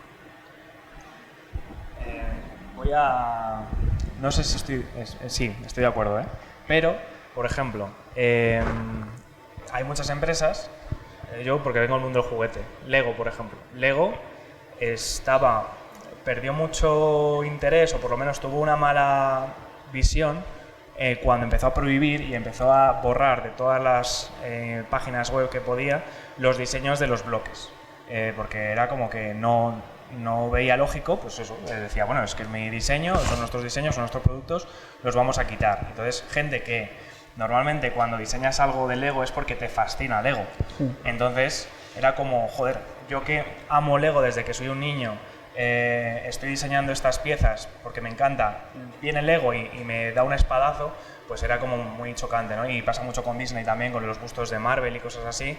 B: No sé si sí, estoy de acuerdo, pero, por ejemplo, hay muchas empresas, yo porque vengo del mundo del juguete, Lego, por ejemplo. Lego perdió mucho interés, o por lo menos tuvo una mala visión, cuando empezó a prohibir y empezó a borrar de todas las páginas web que podía los diseños de los bloques. porque era como que no veía lógico, pues eso, decía, bueno, es que mi diseño, son nuestros diseños, son nuestros productos, los vamos a quitar. Entonces, gente que normalmente cuando diseñas algo de Lego es porque te fascina Lego. Entonces, era como, joder, yo que amo Lego desde que soy un niño, estoy diseñando estas piezas porque me encanta, viene Lego y me da un espadazo, pues era como muy chocante, ¿no? Y pasa mucho con Disney también, con los gustos de Marvel y cosas así.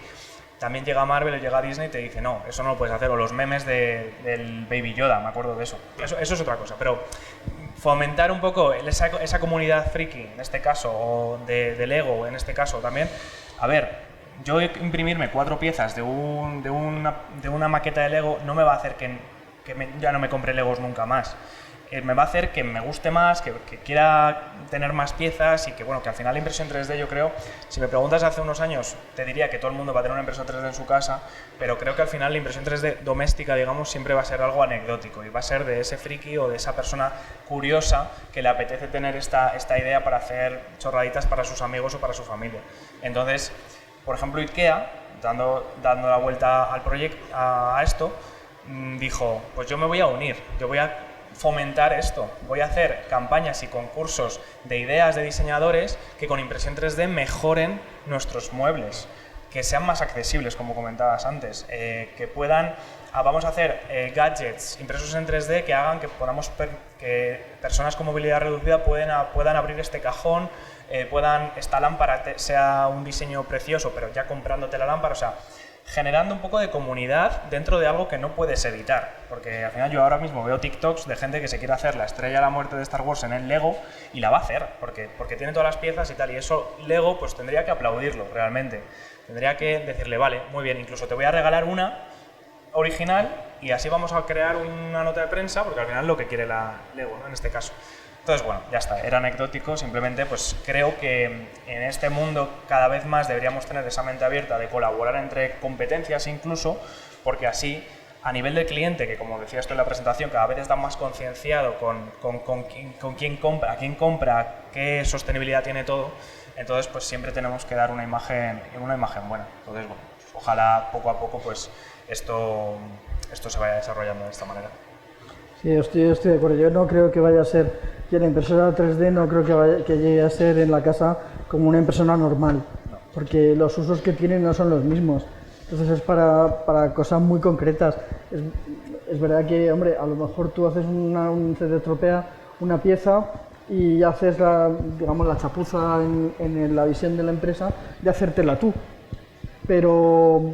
B: También llega Marvel o llega Disney y te dice, no, eso no lo puedes hacer, o los memes del Baby Yoda, me acuerdo de eso. Eso es otra cosa, pero fomentar un poco esa comunidad friki, en este caso, o de Lego, en este caso también. A ver, yo imprimirme 4 piezas de una maqueta de Lego no me va a hacer que ya no me compre Legos nunca más. Me va a hacer que me guste más, que quiera tener más piezas y que, bueno, que al final la impresión 3D, yo creo, si me preguntas hace unos años, te diría que todo el mundo va a tener una impresora 3D en su casa, pero creo que al final la impresión 3D doméstica, digamos, siempre va a ser algo anecdótico y va a ser de ese friki o de esa persona curiosa que le apetece tener esta idea para hacer chorraditas para sus amigos o para su familia. Entonces, por ejemplo, IKEA, dando la vuelta al proyecto, a esto, dijo, pues yo me voy a unir, yo voy a fomentar esto, voy a hacer campañas y concursos de ideas de diseñadores que con impresión 3D mejoren nuestros muebles, que sean más accesibles, como comentabas antes, que puedan, vamos a hacer gadgets impresos en 3D que hagan que podamos que personas con movilidad reducida puedan abrir este cajón, esta lámpara sea un diseño precioso, pero ya comprándote la lámpara, o sea, generando un poco de comunidad dentro de algo que no puedes evitar, porque al final yo ahora mismo veo TikToks de gente que se quiere hacer la estrella de la muerte de Star Wars en el Lego y la va a hacer, porque tiene todas las piezas y tal, y eso Lego pues tendría que aplaudirlo realmente, tendría que decirle, vale, muy bien, incluso te voy a regalar una original y así vamos a crear una nota de prensa, porque al final es lo que quiere la Lego, ¿no? En este caso. Entonces, bueno, ya está, era anecdótico, simplemente pues creo que en este mundo cada vez más deberíamos tener esa mente abierta de colaborar entre competencias incluso, porque así, a nivel de cliente, que como decía esto en la presentación, cada vez está más concienciado con quién compra, qué sostenibilidad tiene todo, entonces pues siempre tenemos que dar una imagen buena. Entonces, bueno, ojalá poco a poco pues esto se vaya desarrollando de esta manera.
C: Sí, estoy de acuerdo. Yo no creo que vaya a ser, que la impresora 3D no creo que llegue a ser en la casa como una impresora normal, porque los usos que tiene no son los mismos. Entonces es para cosas muy concretas. Es verdad que, hombre, a lo mejor tú haces se te estropea una pieza y haces la chapuza en la visión de la empresa de hacértela tú. Pero,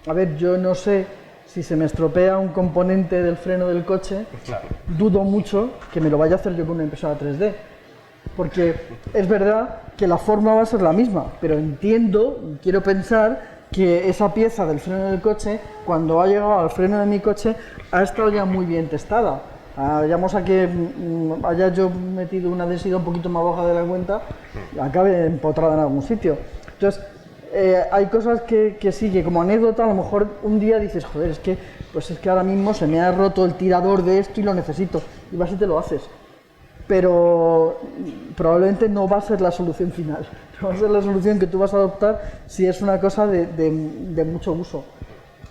C: a ver, yo no sé. Si se me estropea un componente del freno del coche, claro, dudo mucho que me lo vaya a hacer yo con una impresora 3D. Porque es verdad que la forma va a ser la misma, pero entiendo y quiero pensar que esa pieza del freno del coche, cuando ha llegado al freno de mi coche, ha estado ya muy bien testada. Vayamos a que haya yo metido una densidad un poquito más baja de la cuenta y acabe empotrada en algún sitio. Entonces, hay cosas que sí, que como anécdota a lo mejor un día dices, joder, es que ahora mismo se me ha roto el tirador de esto y lo necesito, y vas y te lo haces. Pero probablemente no va a ser la solución final, no va a ser la solución que tú vas a adoptar si es una cosa de mucho uso.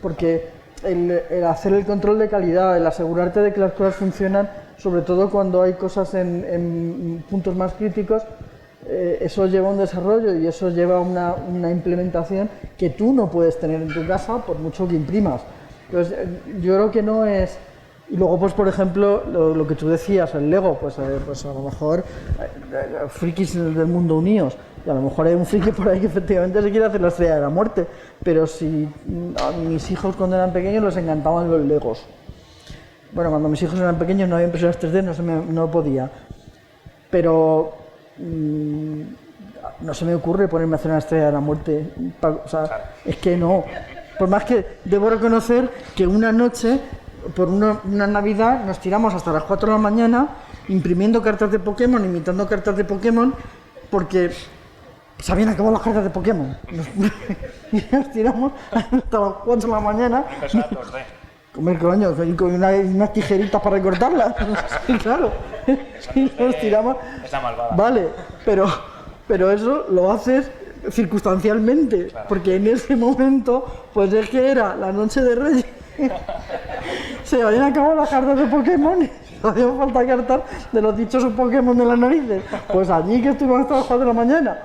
C: Porque el hacer el control de calidad, el asegurarte de que las cosas funcionan, sobre todo cuando hay cosas en puntos más críticos, eso lleva un desarrollo y eso lleva una implementación que tú no puedes tener en tu casa por mucho que imprimas. Entonces, yo creo que no es... Y luego, pues por ejemplo, lo que tú decías, el Lego, pues a lo mejor frikis del mundo unidos, y a lo mejor hay un friki por ahí que efectivamente se quiere hacer la estrella de la muerte, pero si a mis hijos cuando eran pequeños les encantaban los Legos. Bueno, cuando mis hijos eran pequeños no había impresoras 3D, no podía. Pero... no se me ocurre ponerme a hacer una estrella de la muerte, o sea, claro. Es que no, por más que debo reconocer que una noche, por una Navidad, nos tiramos hasta las 4 de la mañana imprimiendo cartas de Pokémon, imitando cartas de Pokémon, porque se habían acabado las cartas de Pokémon y nos tiramos hasta las 4 de la mañana comer coño, con unas tijeritas para recortarlas, claro, y nos tiramos.
B: Es la malvada.
C: Vale, pero eso lo haces circunstancialmente, claro, porque en ese momento, pues es que era la noche de Reyes Se habían acabado las cartas de Pokémon y hacían falta cartas de los dichosos Pokémon de las narices. Pues allí que estuvimos hasta las 4 de la mañana.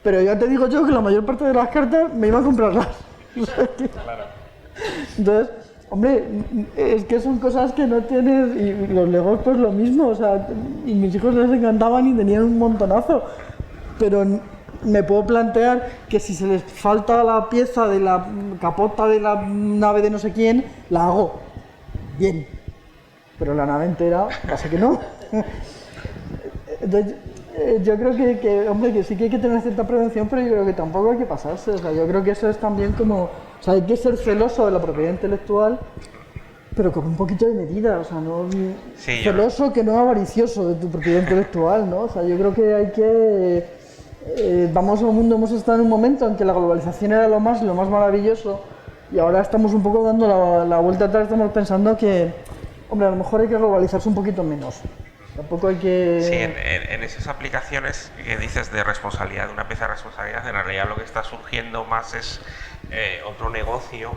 C: Pero ya te digo yo que la mayor parte de las cartas me iba a comprarlas.
B: Claro.
C: Entonces, hombre, es que son cosas que no tienes, y los Legos pues lo mismo, o sea, y mis hijos les encantaban y tenían un montonazo, pero me puedo plantear que si se les falta la pieza de la capota de la nave de no sé quién, la hago bien, pero la nave entera, pasa que no. Entonces, yo creo que, hombre, que sí que hay que tener cierta prevención, pero yo creo que tampoco hay que pasarse. O sea, yo creo que eso es también como... O sea, hay que ser celoso de la propiedad intelectual, pero con un poquito de medida. O sea, no
D: Sí,
C: celoso que no avaricioso de tu propiedad intelectual, ¿no? O sea, yo creo que hay que... vamos a un mundo, hemos estado en un momento en que la globalización era lo más maravilloso, y ahora estamos un poco dando la vuelta atrás, estamos pensando que, hombre, a lo mejor hay que globalizarse un poquito menos. Tampoco hay que...
D: Sí, en esas aplicaciones que dices de responsabilidad, de una pieza de responsabilidad, en realidad lo que está surgiendo más es otro negocio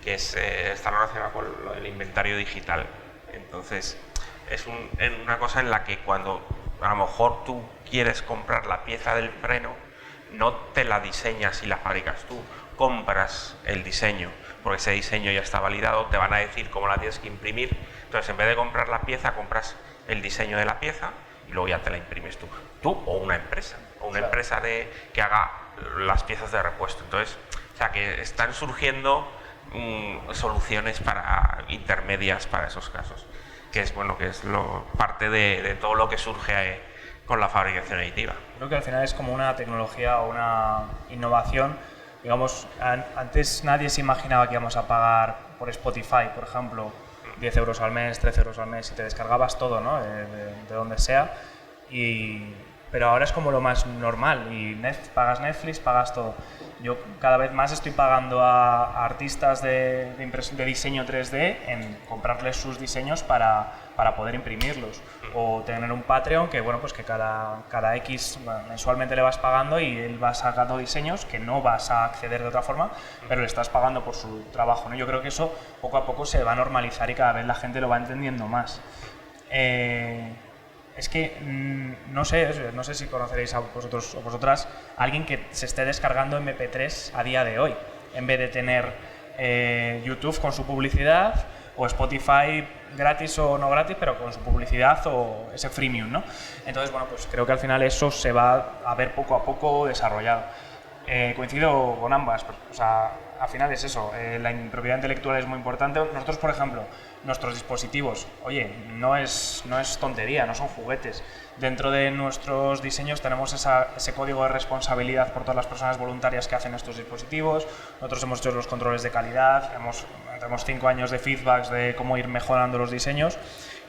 D: que está relacionado con lo del inventario digital. Entonces, es una cosa en la que cuando a lo mejor tú quieres comprar la pieza del freno, no te la diseñas y la fabricas tú, compras el diseño, porque ese diseño ya está validado, te van a decir cómo la tienes que imprimir. Entonces, en vez de comprar la pieza, compras el diseño de la pieza y luego ya te la imprimes tú o una empresa, empresa que haga las piezas de repuesto. Entonces, o sea, que están surgiendo soluciones intermedias para esos casos, que es bueno, que es parte de todo lo que surge con la fabricación aditiva.
B: Creo que al final es como una tecnología o una innovación. Digamos, antes nadie se imaginaba que íbamos a pagar por Spotify, por ejemplo, 10 euros al mes, 13 euros al mes, y te descargabas todo, ¿no? de donde sea, pero ahora es como lo más normal, y pagas Netflix, pagas todo. Yo cada vez más estoy pagando a artistas de diseño 3D en comprarles sus diseños para poder imprimirlos, o tener un Patreon que, bueno, pues que cada X mensualmente le vas pagando y él va sacando diseños que no vas a acceder de otra forma, pero le estás pagando por su trabajo, ¿no? Yo creo que eso poco a poco se va a normalizar y cada vez la gente lo va entendiendo más. Es que no sé si conoceréis a vosotros o vosotras alguien que se esté descargando MP3 a día de hoy, en vez de tener YouTube con su publicidad, o Spotify gratis o no gratis, pero con su publicidad o ese freemium, ¿no? Entonces, bueno, pues creo que al final eso se va a ver poco a poco desarrollado. Coincido con ambas, o sea, al final es eso, la propiedad intelectual es muy importante. Nosotros, por ejemplo, nuestros dispositivos, oye, no es tontería, no son juguetes. Dentro de nuestros diseños tenemos ese código de responsabilidad por todas las personas voluntarias que hacen estos dispositivos. Nosotros hemos hecho los controles de calidad, tenemos 5 años de feedbacks de cómo ir mejorando los diseños,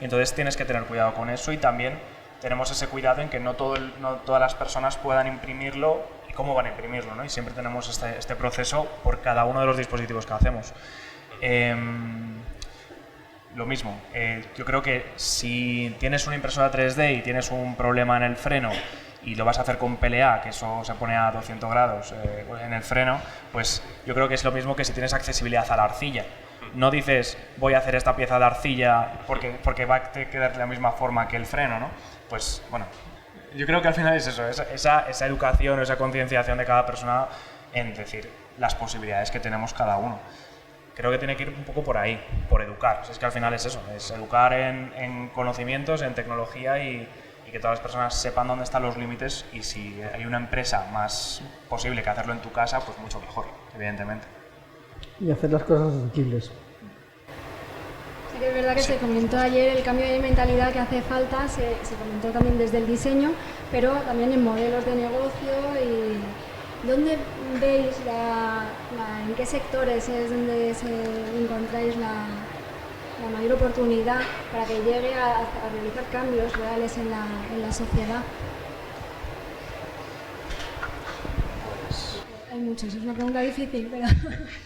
B: y entonces tienes que tener cuidado con eso, y también tenemos ese cuidado en que no todas las personas puedan imprimirlo y cómo van a imprimirlo, ¿no? Y siempre tenemos este proceso por cada uno de los dispositivos que hacemos. Lo mismo, yo creo que si tienes una impresora 3D y tienes un problema en el freno y lo vas a hacer con PLA, que eso se pone a 200 grados en el freno, pues yo creo que es lo mismo que si tienes accesibilidad a la arcilla. No dices, voy a hacer esta pieza de arcilla porque va a quedar de la misma forma que el freno, ¿no? Pues bueno, yo creo que al final es eso, esa educación, esa concienciación de cada persona en decir las posibilidades que tenemos cada uno. Creo que tiene que ir un poco por ahí, por educar. O sea, es que al final es eso, es educar en conocimientos, en tecnología, y que todas las personas sepan dónde están los límites, y si hay una empresa más posible que hacerlo en tu casa, pues mucho mejor, evidentemente.
C: Y hacer las cosas asequibles.
A: Sí que es verdad que se comentó ayer el cambio de mentalidad que hace falta, se comentó también desde el diseño, pero también en modelos de negocio. Y ¿dónde veis en qué sectores es donde encontráis la mayor oportunidad para que llegue a realizar cambios reales en la sociedad? Hay muchos, es una pregunta difícil, pero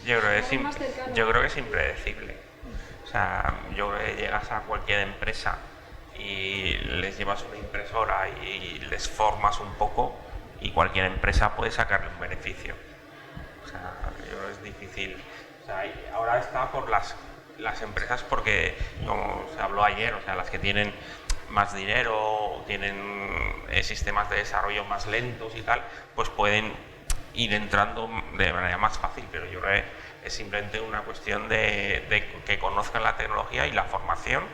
D: yo creo que es impredecible. O sea, yo creo que llegas a cualquier empresa y les llevas una impresora y les formas un poco, y cualquier empresa puede sacarle un beneficio. O sea, yo creo que es difícil. O sea, ahora está por las las empresas, porque como se habló ayer, o sea, las que tienen más dinero, tienen sistemas de desarrollo más lentos y tal, pues pueden ir entrando de manera más fácil, pero yo creo que es simplemente una cuestión de que conozcan la tecnología y la formación,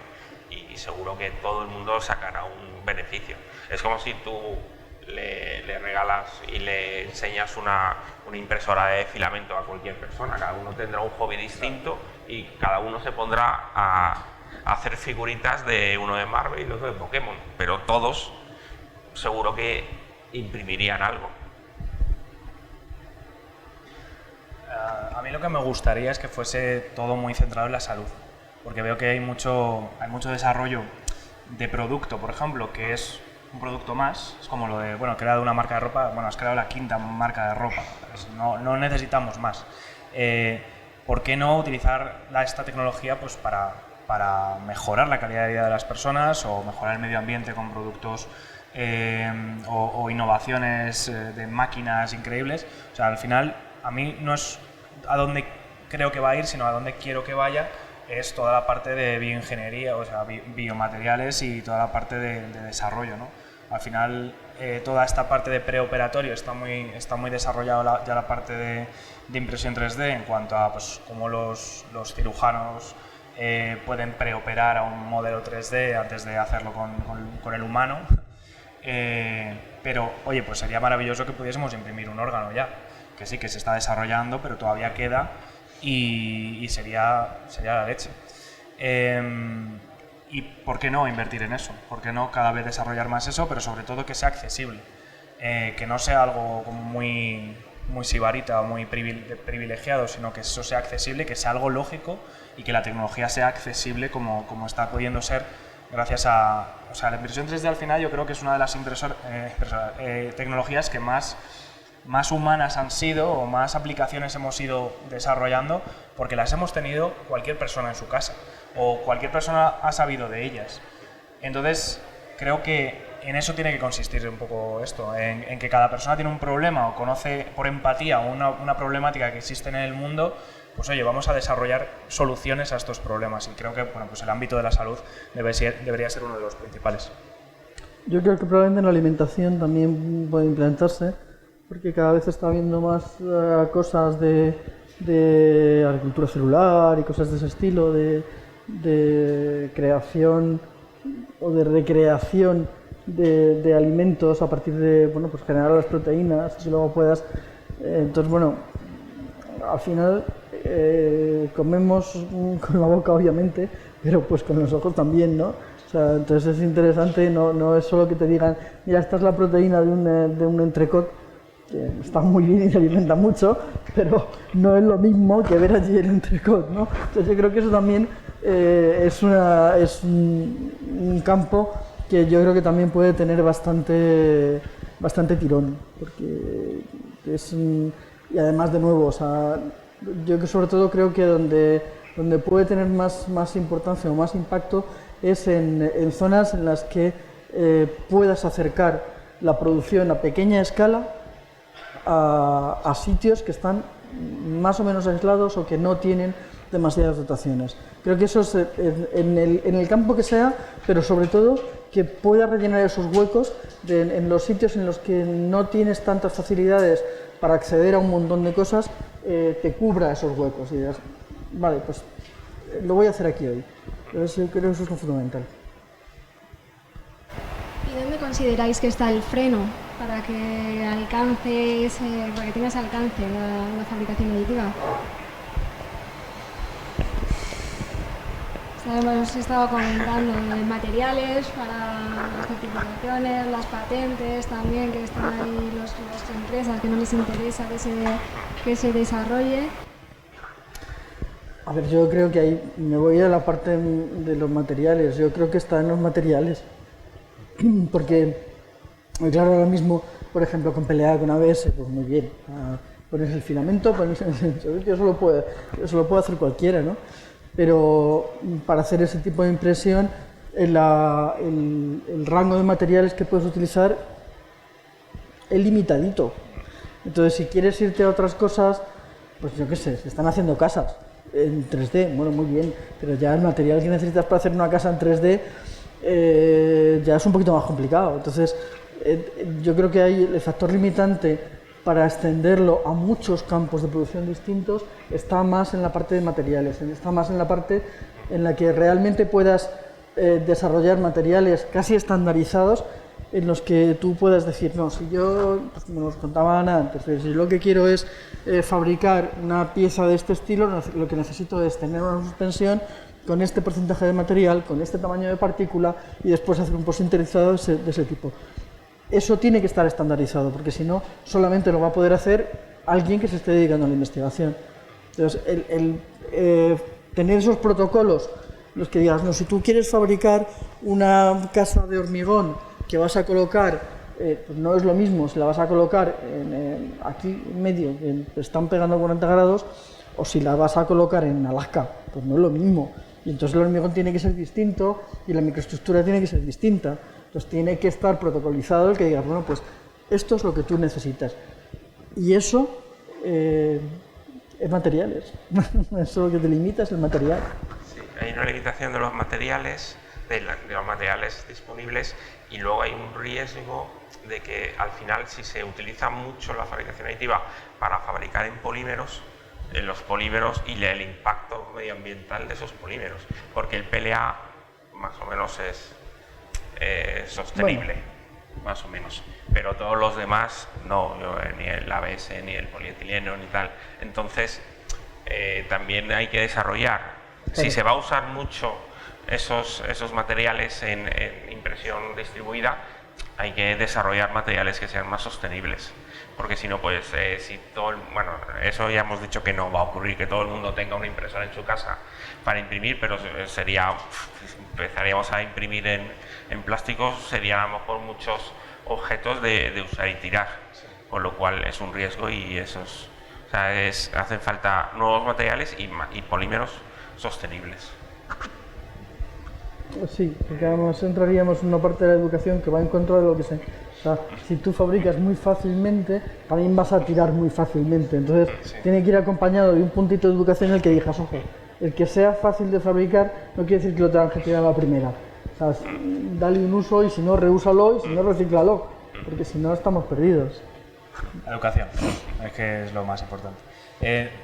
D: y seguro que todo el mundo sacará un beneficio. Es como si tú le regalas y le enseñas una impresora de filamento a cualquier persona. Cada uno tendrá un hobby distinto y cada uno se pondrá a hacer figuritas, de uno de Marvel y otro de Pokémon, pero todos seguro que imprimirían algo.
B: A mí lo que me gustaría es que fuese todo muy centrado en la salud, porque veo que hay mucho desarrollo de producto, por ejemplo, que es un producto más, es como lo de, bueno, creado una marca de ropa, bueno, has creado la quinta marca de ropa, no necesitamos más. ¿Por qué no utilizar esta tecnología pues para mejorar la calidad de vida de las personas o mejorar el medio ambiente con productos o innovaciones de máquinas increíbles? O sea, al final, a mí no es a dónde creo que va a ir, sino a dónde quiero que vaya, es toda la parte de bioingeniería, o sea, biomateriales y toda la parte de desarrollo, ¿no? Al final, toda esta parte de preoperatorio está muy desarrollada ya la parte de impresión 3D en cuanto a pues, cómo los cirujanos pueden preoperar a un modelo 3D antes de hacerlo con el humano. Pero, oye, pues sería maravilloso que pudiésemos imprimir un órgano ya, que sí, que se está desarrollando, pero todavía queda y sería la leche. ¿Y por qué no invertir en eso? ¿Por qué no cada vez desarrollar más eso, pero sobre todo que sea accesible? Que no sea algo como muy sibarita o muy privilegiado, sino que eso sea accesible, que sea algo lógico y que la tecnología sea accesible como está pudiendo ser gracias a... O sea, la impresión 3D al final yo creo que es una de las tecnologías que más humanas han sido o más aplicaciones hemos ido desarrollando porque las hemos tenido cualquier persona en su casa o cualquier persona ha sabido de ellas. Entonces, creo que en eso tiene que consistir un poco esto, en que cada persona tiene un problema o conoce por empatía una problemática que existe en el mundo, pues oye, vamos a desarrollar soluciones a estos problemas y creo que bueno, pues el ámbito de la salud debería ser uno de los principales.
C: Yo creo que probablemente en la alimentación también puede implantarse, porque cada vez está habiendo más cosas de agricultura celular y cosas de ese estilo, de creación o de recreación de alimentos a partir de bueno, pues generar las proteínas y luego puedas... entonces, bueno, al final comemos con la boca obviamente, pero pues con los ojos también, ¿no? O sea, entonces es interesante, no es solo que te digan, mira, esta es la proteína de un entrecot, que está muy bien y se alimenta mucho, pero no es lo mismo que ver allí el entrecot, ¿no? Entonces yo creo que eso también es un campo que yo creo que también puede tener bastante tirón, porque es... Y además, de nuevo, o sea, yo sobre todo creo que donde puede tener más importancia o más impacto es en zonas en las que puedas acercar la producción a pequeña escala a sitios que están más o menos aislados o que no tienen demasiadas dotaciones. Creo que eso es en el campo que sea, pero sobre todo que pueda rellenar esos huecos en los sitios en los que no tienes tantas facilidades para acceder a un montón de cosas, te cubra esos huecos y digas, vale, pues lo voy a hacer aquí hoy. Entonces, creo que eso es lo fundamental.
A: ¿Y dónde consideráis que está el freno para que tengas alcance la fabricación aditiva? Hemos estado comentando materiales para las certificaciones, las patentes también, que están ahí las empresas que no les interesa que se desarrolle.
C: A ver, yo creo que ahí me voy a la parte de los materiales. Yo creo que está en los materiales. Porque, claro, ahora mismo, por ejemplo, con PLA, con ABS, pues muy bien. Pones el filamento, pones el servicio, eso lo puede hacer cualquiera, ¿no? Pero para hacer ese tipo de impresión, el rango de materiales que puedes utilizar es limitadito. Entonces, si quieres irte a otras cosas, pues yo qué sé, se están haciendo casas. en 3D, bueno, muy bien, pero ya el material que necesitas para hacer una casa en 3D ya es un poquito más complicado. Entonces, yo creo que hay el factor limitante para extenderlo a muchos campos de producción distintos está más en la parte de materiales, está más en la parte en la que realmente puedas desarrollar materiales casi estandarizados en los que tú puedas decir, no, si yo, pues como nos contaba Ana antes, si lo que quiero es fabricar una pieza de este estilo, lo que necesito es tener una suspensión con este porcentaje de material, con este tamaño de partícula y después hacer un post-sintetizado de ese tipo. Eso tiene que estar estandarizado, porque si no, solamente lo va a poder hacer alguien que se esté dedicando a la investigación. Entonces, tener esos protocolos, los que digas, no, si tú quieres fabricar una casa de hormigón que vas a colocar, pues no es lo mismo si la vas a colocar aquí en medio, que están pegando 40 grados, o si la vas a colocar en Alaska, pues no es lo mismo. Y entonces el hormigón tiene que ser distinto y la microestructura tiene que ser distinta. Entonces tiene que estar protocolizado el que digas, bueno, pues esto es lo que tú necesitas. Y eso es materiales. Eso lo que te limita es el material.
D: Sí, hay una limitación de los materiales, de los materiales disponibles, y luego hay un riesgo de que al final, si se utiliza mucho la fabricación aditiva para fabricar en polímeros, los polímeros y el impacto medioambiental de esos polímeros, porque el PLA más o menos es sostenible, bueno, más o menos, pero todos los demás no, ni el ABS, ni el polietileno, ni tal. Entonces también hay que desarrollar, si se va a usar mucho esos materiales en impresión distribuida, hay que desarrollar materiales que sean más sostenibles, porque si no, pues bueno, eso ya hemos dicho que no va a ocurrir, que todo el mundo tenga una impresora en su casa para imprimir, pero sería, empezaríamos a imprimir en plásticos, serían a lo mejor muchos objetos de usar y tirar, con lo cual es un riesgo y esos, o sea, hacen falta nuevos materiales y polímeros sostenibles.
C: Sí, porque además entraríamos en una parte de la educación que va en contra de lo que se... O sea, si tú fabricas muy fácilmente, también vas a tirar muy fácilmente. Entonces, tiene que ir acompañado de un puntito de educación en el que digas, ojo, el que sea fácil de fabricar no quiere decir que lo tengan que tirar a la primera. O sea, dale un uso y si no, reúsalo y si no, recíclalo. Porque si no, estamos perdidos.
B: Educación, es que es lo más importante.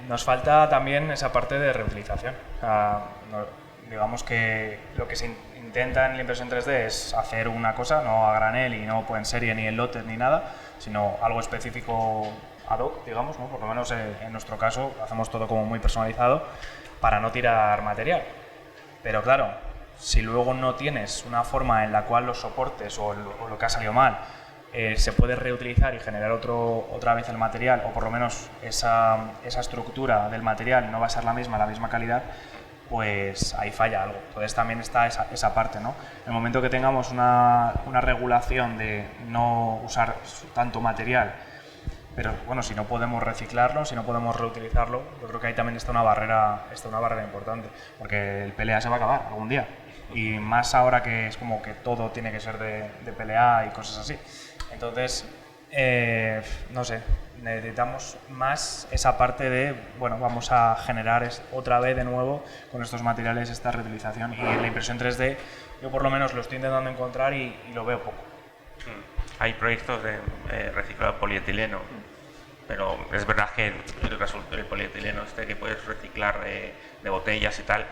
B: Nos falta también esa parte de reutilización. O sea, digamos que lo que se intenta en la impresión 3D es hacer una cosa, no a granel y no en serie ni en lotes ni nada, sino algo específico ad hoc, digamos, ¿no? Por lo menos en nuestro caso hacemos todo como muy personalizado para no tirar material. Pero claro, si luego no tienes una forma en la cual los soportes o lo que ha salido mal se puede reutilizar y generar otra vez el material, o por lo menos esa estructura del material no va a ser la misma calidad, pues ahí falla algo. Entonces también está esa parte, ¿no? En el momento que tengamos una regulación de no usar tanto material, pero bueno, si no podemos reciclarlo, si no podemos reutilizarlo, yo creo que ahí también está una barrera importante, porque el PLA se va a acabar algún día, y más ahora que es como que todo tiene que ser de PLA y cosas así. Entonces, no sé, necesitamos más esa parte de, bueno, vamos a generar otra vez de nuevo con estos materiales esta reutilización, y en la impresión 3D yo por lo menos lo estoy intentando encontrar y lo veo poco.
D: Hay proyectos de reciclado de polietileno, pero es verdad que el polietileno que puedes reciclar de botellas y tal,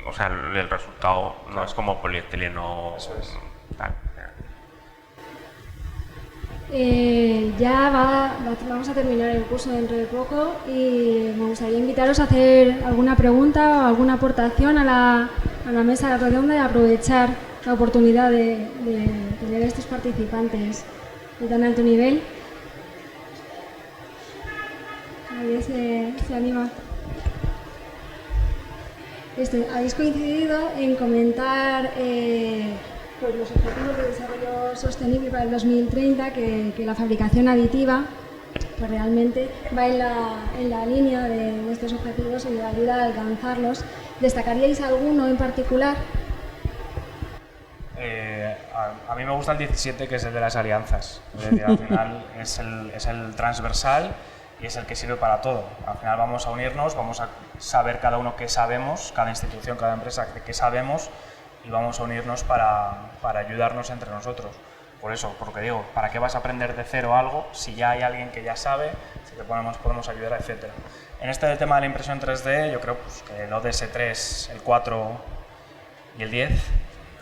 D: o sea, el resultado no es como polietileno tal.
A: Vamos a terminar el curso dentro de poco y me gustaría invitaros a hacer alguna pregunta o alguna aportación a la mesa redonda y aprovechar la oportunidad de tener a estos participantes de tan alto nivel. Nadie se anima. Habéis coincidido en comentar pues los objetivos de desarrollo sostenible para el 2030, que la fabricación aditiva pues realmente va en la línea de estos objetivos y ayuda a alcanzarlos. ¿Destacaríais alguno en particular?
B: A mí me gusta el 17, que es el de las alianzas. Es decir, al final es el transversal y es el que sirve para todo. Al final vamos a unirnos, vamos a saber cada uno qué sabemos, cada institución, cada empresa qué sabemos, y vamos a unirnos para ayudarnos entre nosotros. Por eso, porque digo, ¿para qué vas a aprender de cero algo si ya hay alguien que ya sabe, si te podemos ayudar, etcétera? En este tema de la impresión 3D, yo creo pues, que el ODS 3, el 4 y el 10,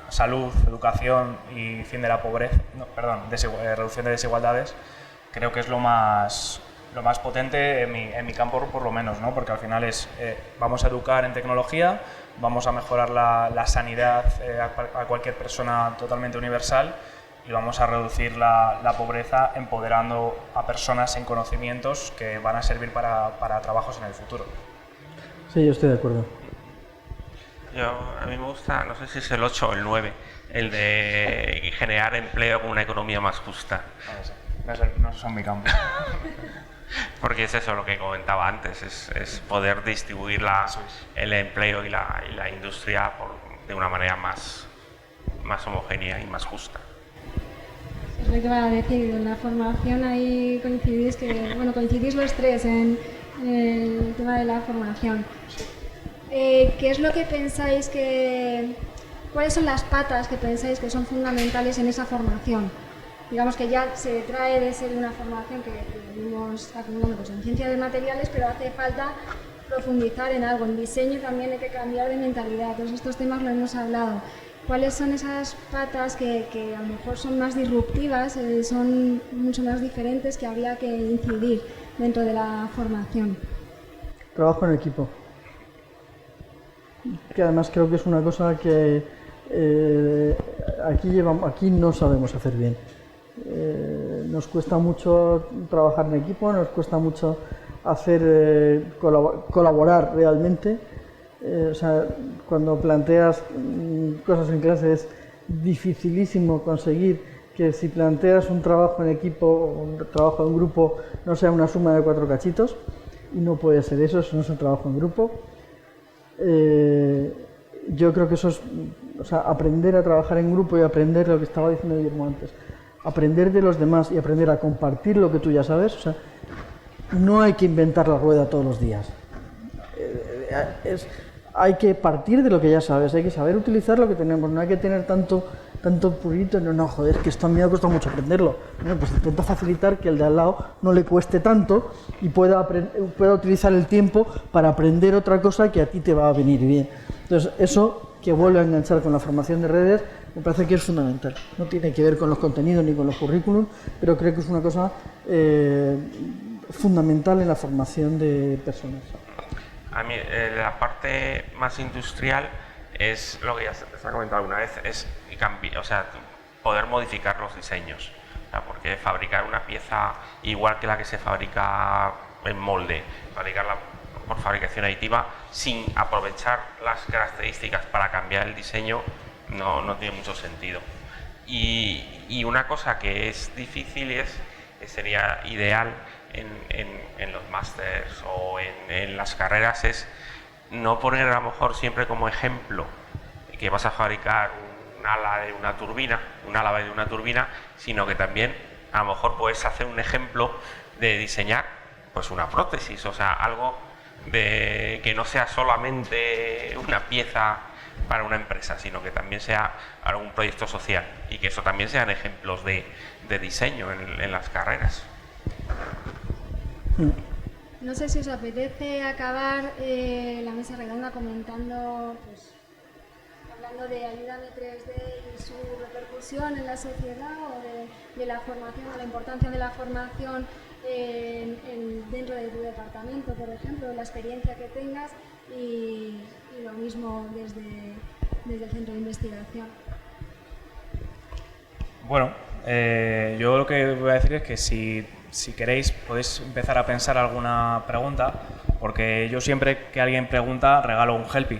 B: salud, educación y fin de la pobreza, reducción de desigualdades, creo que es lo más potente en mi campo, por lo menos, ¿no? Porque al final vamos a educar en tecnología, vamos a mejorar la sanidad a cualquier persona totalmente universal, y vamos a reducir la pobreza empoderando a personas en conocimientos que van a servir para trabajos en el futuro.
C: Sí, yo estoy de acuerdo.
D: A mí me gusta, no sé si es el 8 o el 9, el de generar empleo con una economía más justa.
B: No son mi campo.
D: Porque es eso lo que comentaba antes, es poder distribuir el empleo y la industria de una manera más homogénea y más justa.
A: Es lo que va a decir, en la formación ahí coincidís los tres en el tema de la formación. ¿Qué es lo que pensáis cuáles son las patas que pensáis que son fundamentales en esa formación? Digamos que ya se trae de ser una formación que venimos acumulando en ciencia de materiales, pero hace falta profundizar en algo. En diseño también hay que cambiar de mentalidad. Todos estos temas lo hemos hablado. ¿Cuáles son esas patas que a lo mejor son más disruptivas, son mucho más diferentes, que habría que incidir dentro de la formación?
C: Trabajo en equipo. Que además creo que es una cosa que aquí no sabemos hacer bien. Nos cuesta mucho trabajar en equipo, nos cuesta mucho colaborar realmente. Cuando planteas cosas en clase es dificilísimo conseguir que si planteas un trabajo en equipo o un trabajo en grupo no sea una suma de 4 cachitos, y no puede ser eso no es un trabajo en grupo. Yo creo que eso es aprender a trabajar en grupo y aprender lo que estaba diciendo Guillermo antes, aprender de los demás y aprender a compartir lo que tú ya sabes. No hay que inventar la rueda todos los días. Hay que partir de lo que ya sabes, hay que saber utilizar lo que tenemos, no hay que tener tanto purito, joder, que esto a mí me ha costado mucho aprenderlo. Bueno, pues intenta facilitar que el de al lado no le cueste tanto y pueda utilizar el tiempo para aprender otra cosa que a ti te va a venir bien. Entonces, eso que vuelve a enganchar con la formación de redes, me parece que es fundamental. No tiene que ver con los contenidos ni con los currículums, pero creo que es una cosa fundamental en la formación de personas.
D: A mí la parte más industrial es lo que ya se ha comentado alguna vez, es poder modificar los diseños. Porque fabricar una pieza igual que la que se fabrica en molde, fabricarla por fabricación aditiva sin aprovechar las características para cambiar el diseño no tiene mucho sentido. Y una cosa que es difícil sería ideal en los másters o en las carreras es no poner a lo mejor siempre como ejemplo que vas a fabricar un ala de una turbina, sino que también a lo mejor puedes hacer un ejemplo de diseñar pues una prótesis, algo que no sea solamente una pieza para una empresa, sino que también sea algún proyecto social, y que eso también sean ejemplos de diseño en las carreras.
A: No sé si os apetece acabar la mesa redonda comentando, hablando de Ayúdame 3D y su repercusión en la sociedad, o de la formación, o la importancia de la formación dentro de tu departamento, por ejemplo, la experiencia que tengas, y lo mismo desde el centro de investigación.
B: Bueno, yo lo que voy a decir es que si queréis podéis empezar a pensar alguna pregunta, porque yo siempre que alguien pregunta regalo un Helpy,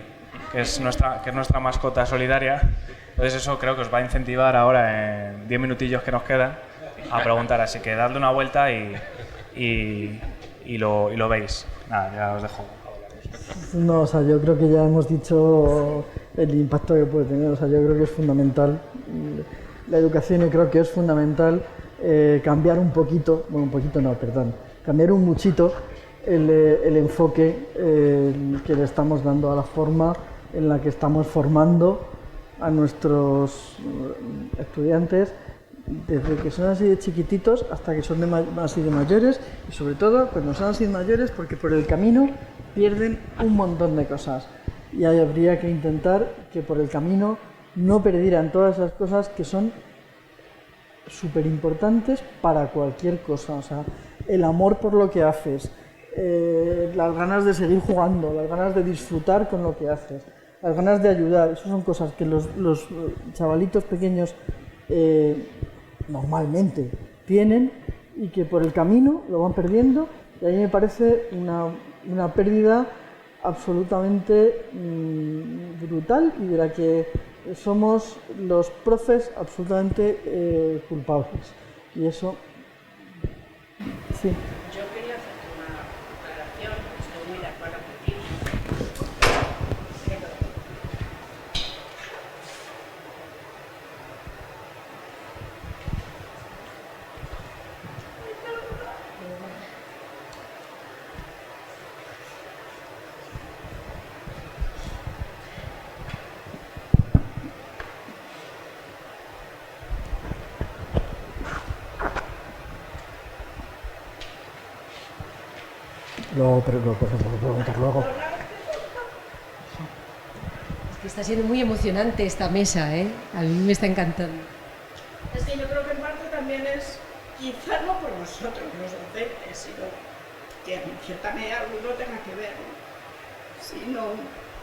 B: que es nuestra mascota solidaria. Entonces eso creo que os va a incentivar ahora en 10 minutillos que nos quedan a preguntar, así que dadle una vuelta y lo veis. Nada, ya os dejo.
C: No, yo creo que ya hemos dicho el impacto que puede tener. Yo creo que es fundamental la educación, y creo que es fundamental cambiar un poquito, cambiar un muchito el enfoque que le estamos dando a la forma en la que estamos formando a nuestros estudiantes desde que son así de chiquititos hasta que son así de mayores, y sobre todo cuando son así de mayores, porque por el camino pierden un montón de cosas y ahí habría que intentar que por el camino no perdieran todas esas cosas que son súper importantes para cualquier cosa, o sea, el amor por lo que haces, las ganas de seguir jugando, las ganas de disfrutar con lo que haces, las ganas de ayudar. Esas son cosas que los chavalitos pequeños normalmente tienen y que por el camino lo van perdiendo, y a mí me parece una pérdida absolutamente brutal y de la que somos los profes absolutamente culpables. Y eso, sí.
E: Yo quería hacerte una aclaración, estoy muy de acuerdo contigo.
C: Luego, pero lo puedo preguntar luego.
F: Es que está siendo muy emocionante esta mesa, ¿eh? A mí me está encantando.
E: Es que yo creo que en parte también es, quizás no por nosotros, los docentes, sino que en cierta medida alguno tenga que ver, ¿no? Sino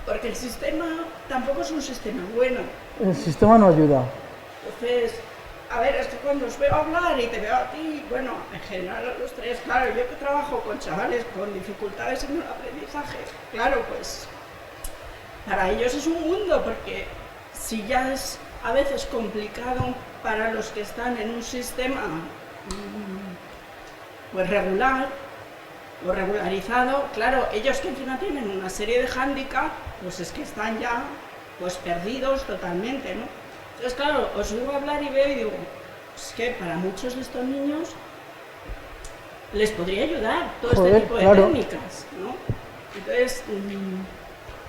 E: porque el sistema tampoco es un sistema bueno.
C: El sistema no ayuda.
E: Entonces, a ver, es que cuando os veo hablar y te veo a ti, bueno, en general a los tres, claro, yo que trabajo con chavales con dificultades en el aprendizaje, claro, pues para ellos es un mundo, porque si ya es a veces complicado para los que están en un sistema pues regular o regularizado, claro, ellos que encima tienen una serie de hándicaps, pues es que están ya pues perdidos totalmente, ¿no? Entonces, claro, os oigo hablar y veo y digo, es que para muchos de estos niños les podría ayudar todo este tipo de técnicas, ¿no? Entonces,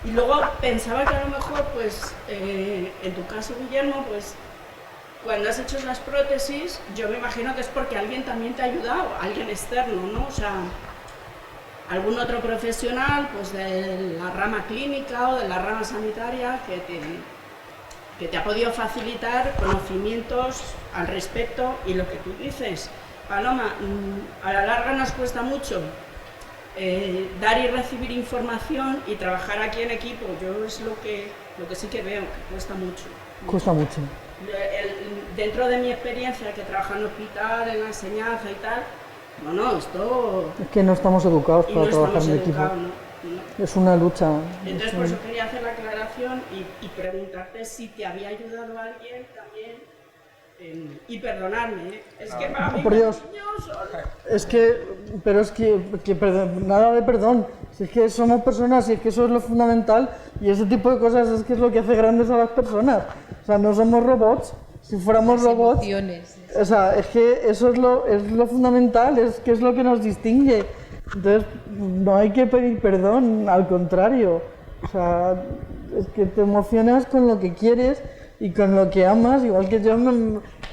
E: y luego pensaba que a lo mejor, pues, en tu caso, Guillermo, pues, cuando has hecho las prótesis, yo me imagino que es porque alguien también te ha ayudado, alguien externo, ¿no? O sea, algún otro profesional, pues, de la rama clínica o de la rama sanitaria que te ha podido facilitar conocimientos al respecto. Y lo que tú dices, Paloma, a la larga nos cuesta mucho dar y recibir información y trabajar aquí en equipo. Yo es lo que sí que veo, que cuesta mucho.
C: Cuesta mucho.
E: Dentro de mi experiencia, que trabajo en hospital, en la enseñanza y tal, no, esto...
C: Es que no estamos educados para trabajar en equipo.
E: No.
C: Es una lucha.
E: Entonces, por eso quería hacer la aclaración y preguntarte si te había ayudado alguien también. Y perdonadme, es que para mí
C: por Dios. Es que, pero es que nada de perdón. Si es que somos personas y es que eso es lo fundamental, y ese tipo de cosas es que es lo que hace grandes a las personas. O sea, no somos robots. Si fuéramos robots, o sea, es que eso es lo fundamental, es que es lo que nos distingue. Entonces, no hay que pedir perdón, al contrario. O sea, es que te emocionas con lo que quieres y con lo que amas, igual que yo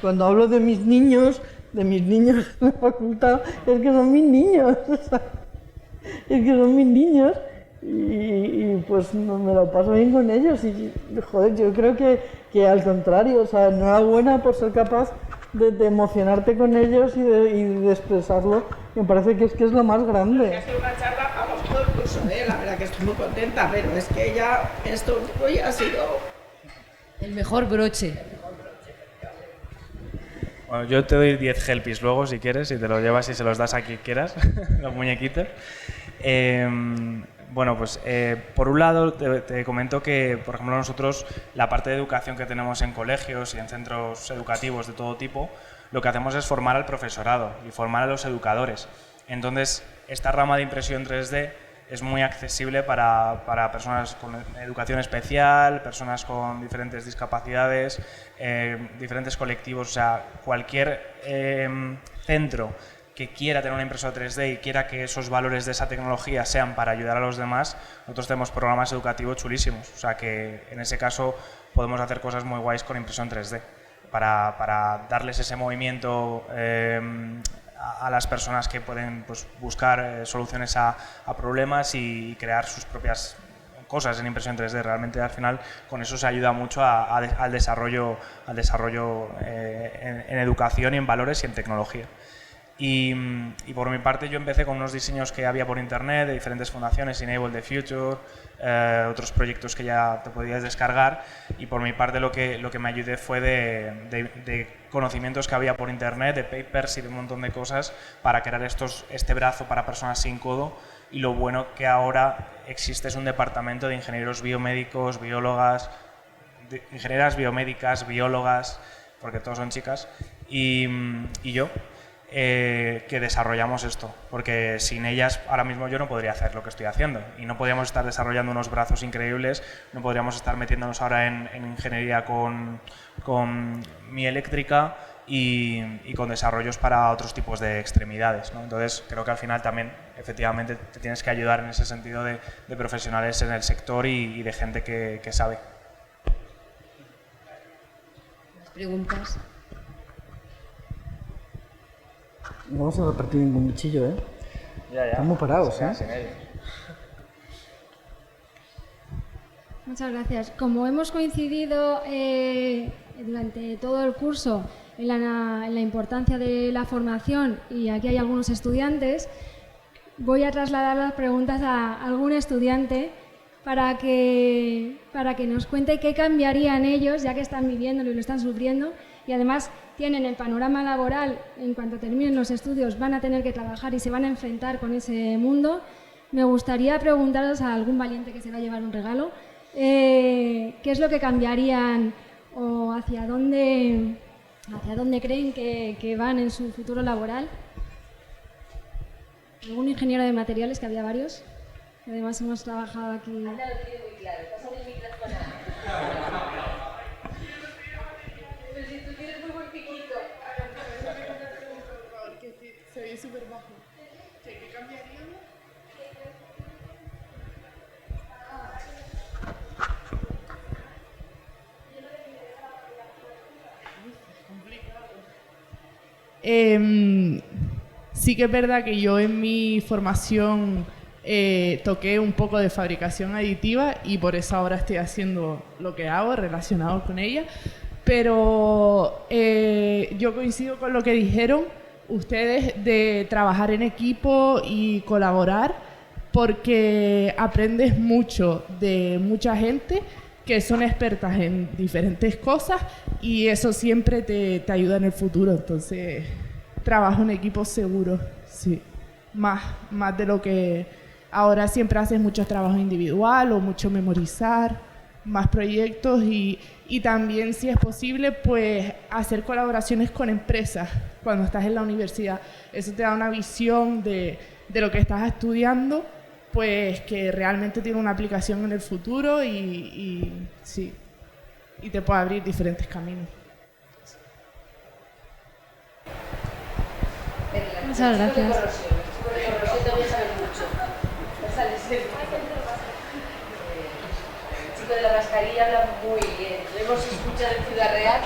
C: cuando hablo de mis niños en la facultad, es que son mis niños. O sea, es que son mis niños y pues me lo paso bien con ellos y, joder, yo creo que al contrario, o sea, enhorabuena por ser capaz de emocionarte con ellos y de expresarlo. Me parece que es lo más grande.
E: Ha sido una charla, vamos, todo el curso, la verdad que estoy muy contenta, pero es que ya esto hoy ha sido
F: el mejor broche.
B: Bueno, yo te doy 10 helpis luego si quieres y te lo llevas y se los das a quien quieras, los muñequitos. Bueno, pues por un lado te comento que, por ejemplo, nosotros la parte de educación que tenemos en colegios y en centros educativos de todo tipo, lo que hacemos es formar al profesorado y formar a los educadores. Entonces, esta rama de impresión 3D es muy accesible para personas con educación especial, personas con diferentes discapacidades, diferentes colectivos, o sea, cualquier centro que quiera tener una impresora 3D y quiera que esos valores de esa tecnología sean para ayudar a los demás, nosotros tenemos programas educativos chulísimos. O sea que en ese caso podemos hacer cosas muy guays con impresión 3D para darles ese movimiento a las personas que pueden pues, buscar soluciones a problemas y crear sus propias cosas en impresión 3D. Realmente al final con eso se ayuda mucho al desarrollo en educación y en valores y en tecnología. Y por mi parte yo empecé con unos diseños que había por internet de diferentes fundaciones, Enable the Future, otros proyectos que ya te podías descargar, y por mi parte lo que me ayudé fue de conocimientos que había por internet, de papers y de un montón de cosas para crear este brazo para personas sin codo. Y lo bueno que ahora existe es un departamento de ingenieros biomédicos, biólogas, ingenieras biomédicas, biólogas, porque todos son chicas, y yo, que desarrollamos esto, porque sin ellas ahora mismo yo no podría hacer lo que estoy haciendo y no podríamos estar desarrollando unos brazos increíbles, no podríamos estar metiéndonos ahora en ingeniería con mi eléctrica y con desarrollos para otros tipos de extremidades, ¿no? Entonces creo que al final también efectivamente te tienes que ayudar en ese sentido de profesionales en el sector y de gente que sabe.
F: ¿Más preguntas?
C: Vamos a repartir un cuchillo, ¿eh?
B: Ya.
C: Estamos parados, ¿eh?
A: Muchas gracias. Como hemos coincidido durante todo el curso en la importancia de la formación y aquí hay algunos estudiantes, voy a trasladar las preguntas a algún estudiante para que nos cuente qué cambiarían ellos, ya que están viviéndolo y lo están sufriendo, y además tienen el panorama laboral, en cuanto terminen los estudios van a tener que trabajar y se van a enfrentar con ese mundo. Me gustaría preguntaros a algún valiente que se va a llevar un regalo, qué es lo que cambiarían o hacia dónde creen que van en su futuro laboral. ¿Algún ingeniero de materiales, que había varios? Que además hemos trabajado aquí.
F: Anda, lo tiene muy claro. Pásame el micrófono. Pero si tú tienes muy buen piquito.
G: Por favor, que se ve súper bajo. ¿Qué cambiaríamos? Sí que es verdad que yo en mi formación toqué un poco de fabricación aditiva y por eso ahora estoy haciendo lo que hago relacionado con ella, pero yo coincido con lo que dijeron ustedes de trabajar en equipo y colaborar, porque aprendes mucho de mucha gente que son expertas en diferentes cosas y eso siempre te ayuda en el futuro. Entonces, trabajo en equipo seguro, sí. Más de lo que ahora siempre haces mucho trabajo individual o mucho memorizar, más proyectos y también, si es posible, pues hacer colaboraciones con empresas cuando estás en la universidad. Eso te da una visión de lo que estás estudiando, pues que realmente tiene una aplicación en el futuro y sí, y te puede abrir diferentes caminos.
A: Muchas gracias.
F: De corrosión también sabe mucho. El chico de la mascarilla habla muy bien. Lo hemos escuchado en Ciudad Real.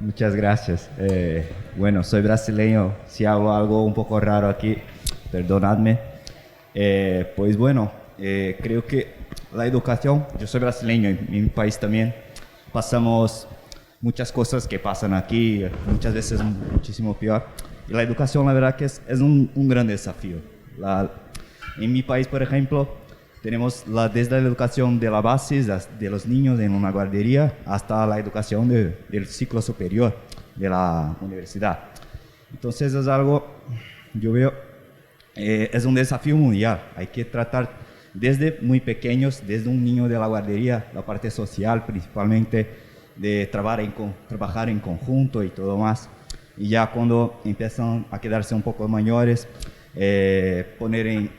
H: Muchas gracias. Bueno, soy brasileño. Si hago algo un poco raro aquí, perdonadme. Pues bueno, creo que la educación, yo soy brasileño, en mi país también pasamos muchas cosas que pasan aquí, muchas veces muchísimo peor. Y la educación, la verdad que es un gran desafío. En mi país, por ejemplo, tenemos desde la educación de la base, de los niños en una guardería, hasta la educación del ciclo superior de la universidad. Entonces es algo, yo veo, es un desafío mundial. Hay que tratar desde muy pequeños, desde un niño de la guardería, la parte social principalmente, de trabajar en conjunto y todo más. Y ya cuando empiezan a quedarse un poco mayores, poner en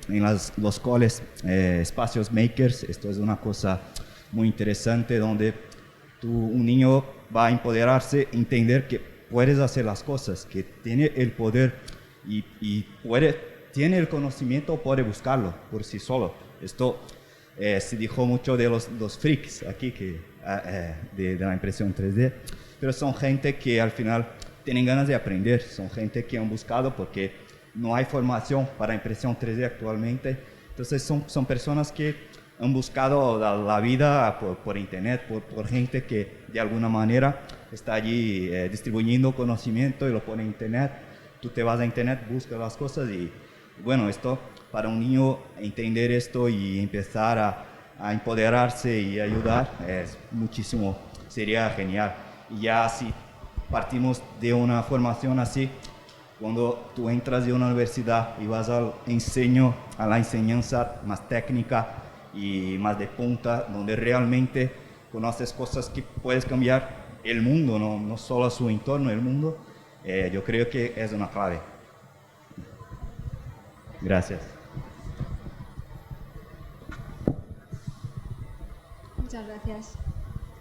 H: los coles espacios makers. Esto es una cosa muy interesante donde un niño va a empoderarse, entender que puedes hacer las cosas, que tiene el poder y tiene el conocimiento, puede buscarlo por sí solo. Esto se dijo mucho de los freaks aquí, de la impresión 3D, pero son gente que al final tienen ganas de aprender, son gente que han buscado porque no hay formación para impresión 3D actualmente. Entonces son personas que han buscado la vida por internet, por gente que de alguna manera está allí distribuyendo conocimiento y lo pone en internet. Tú te vas a internet, buscas las cosas y bueno, esto para un niño entender esto y empezar a empoderarse y ayudar es muchísimo, sería genial. Y ya si partimos de una formación así, cuando tú entras de una universidad y vas a la enseñanza más técnica y más de punta, donde realmente conoces cosas que puedes cambiar el mundo, no solo su entorno, el mundo, yo creo que es una clave. Gracias.
A: Muchas gracias.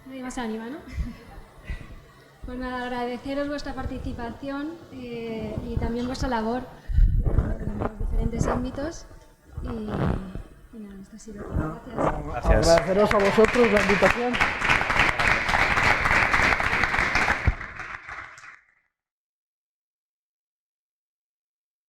A: Nadie más se anima, ¿no? Pues nada, agradeceros vuestra participación y también vuestra labor en los diferentes ámbitos. Y nada, esto ha sido todo. Gracias.
B: Gracias.
C: Agradeceros a vosotros la invitación.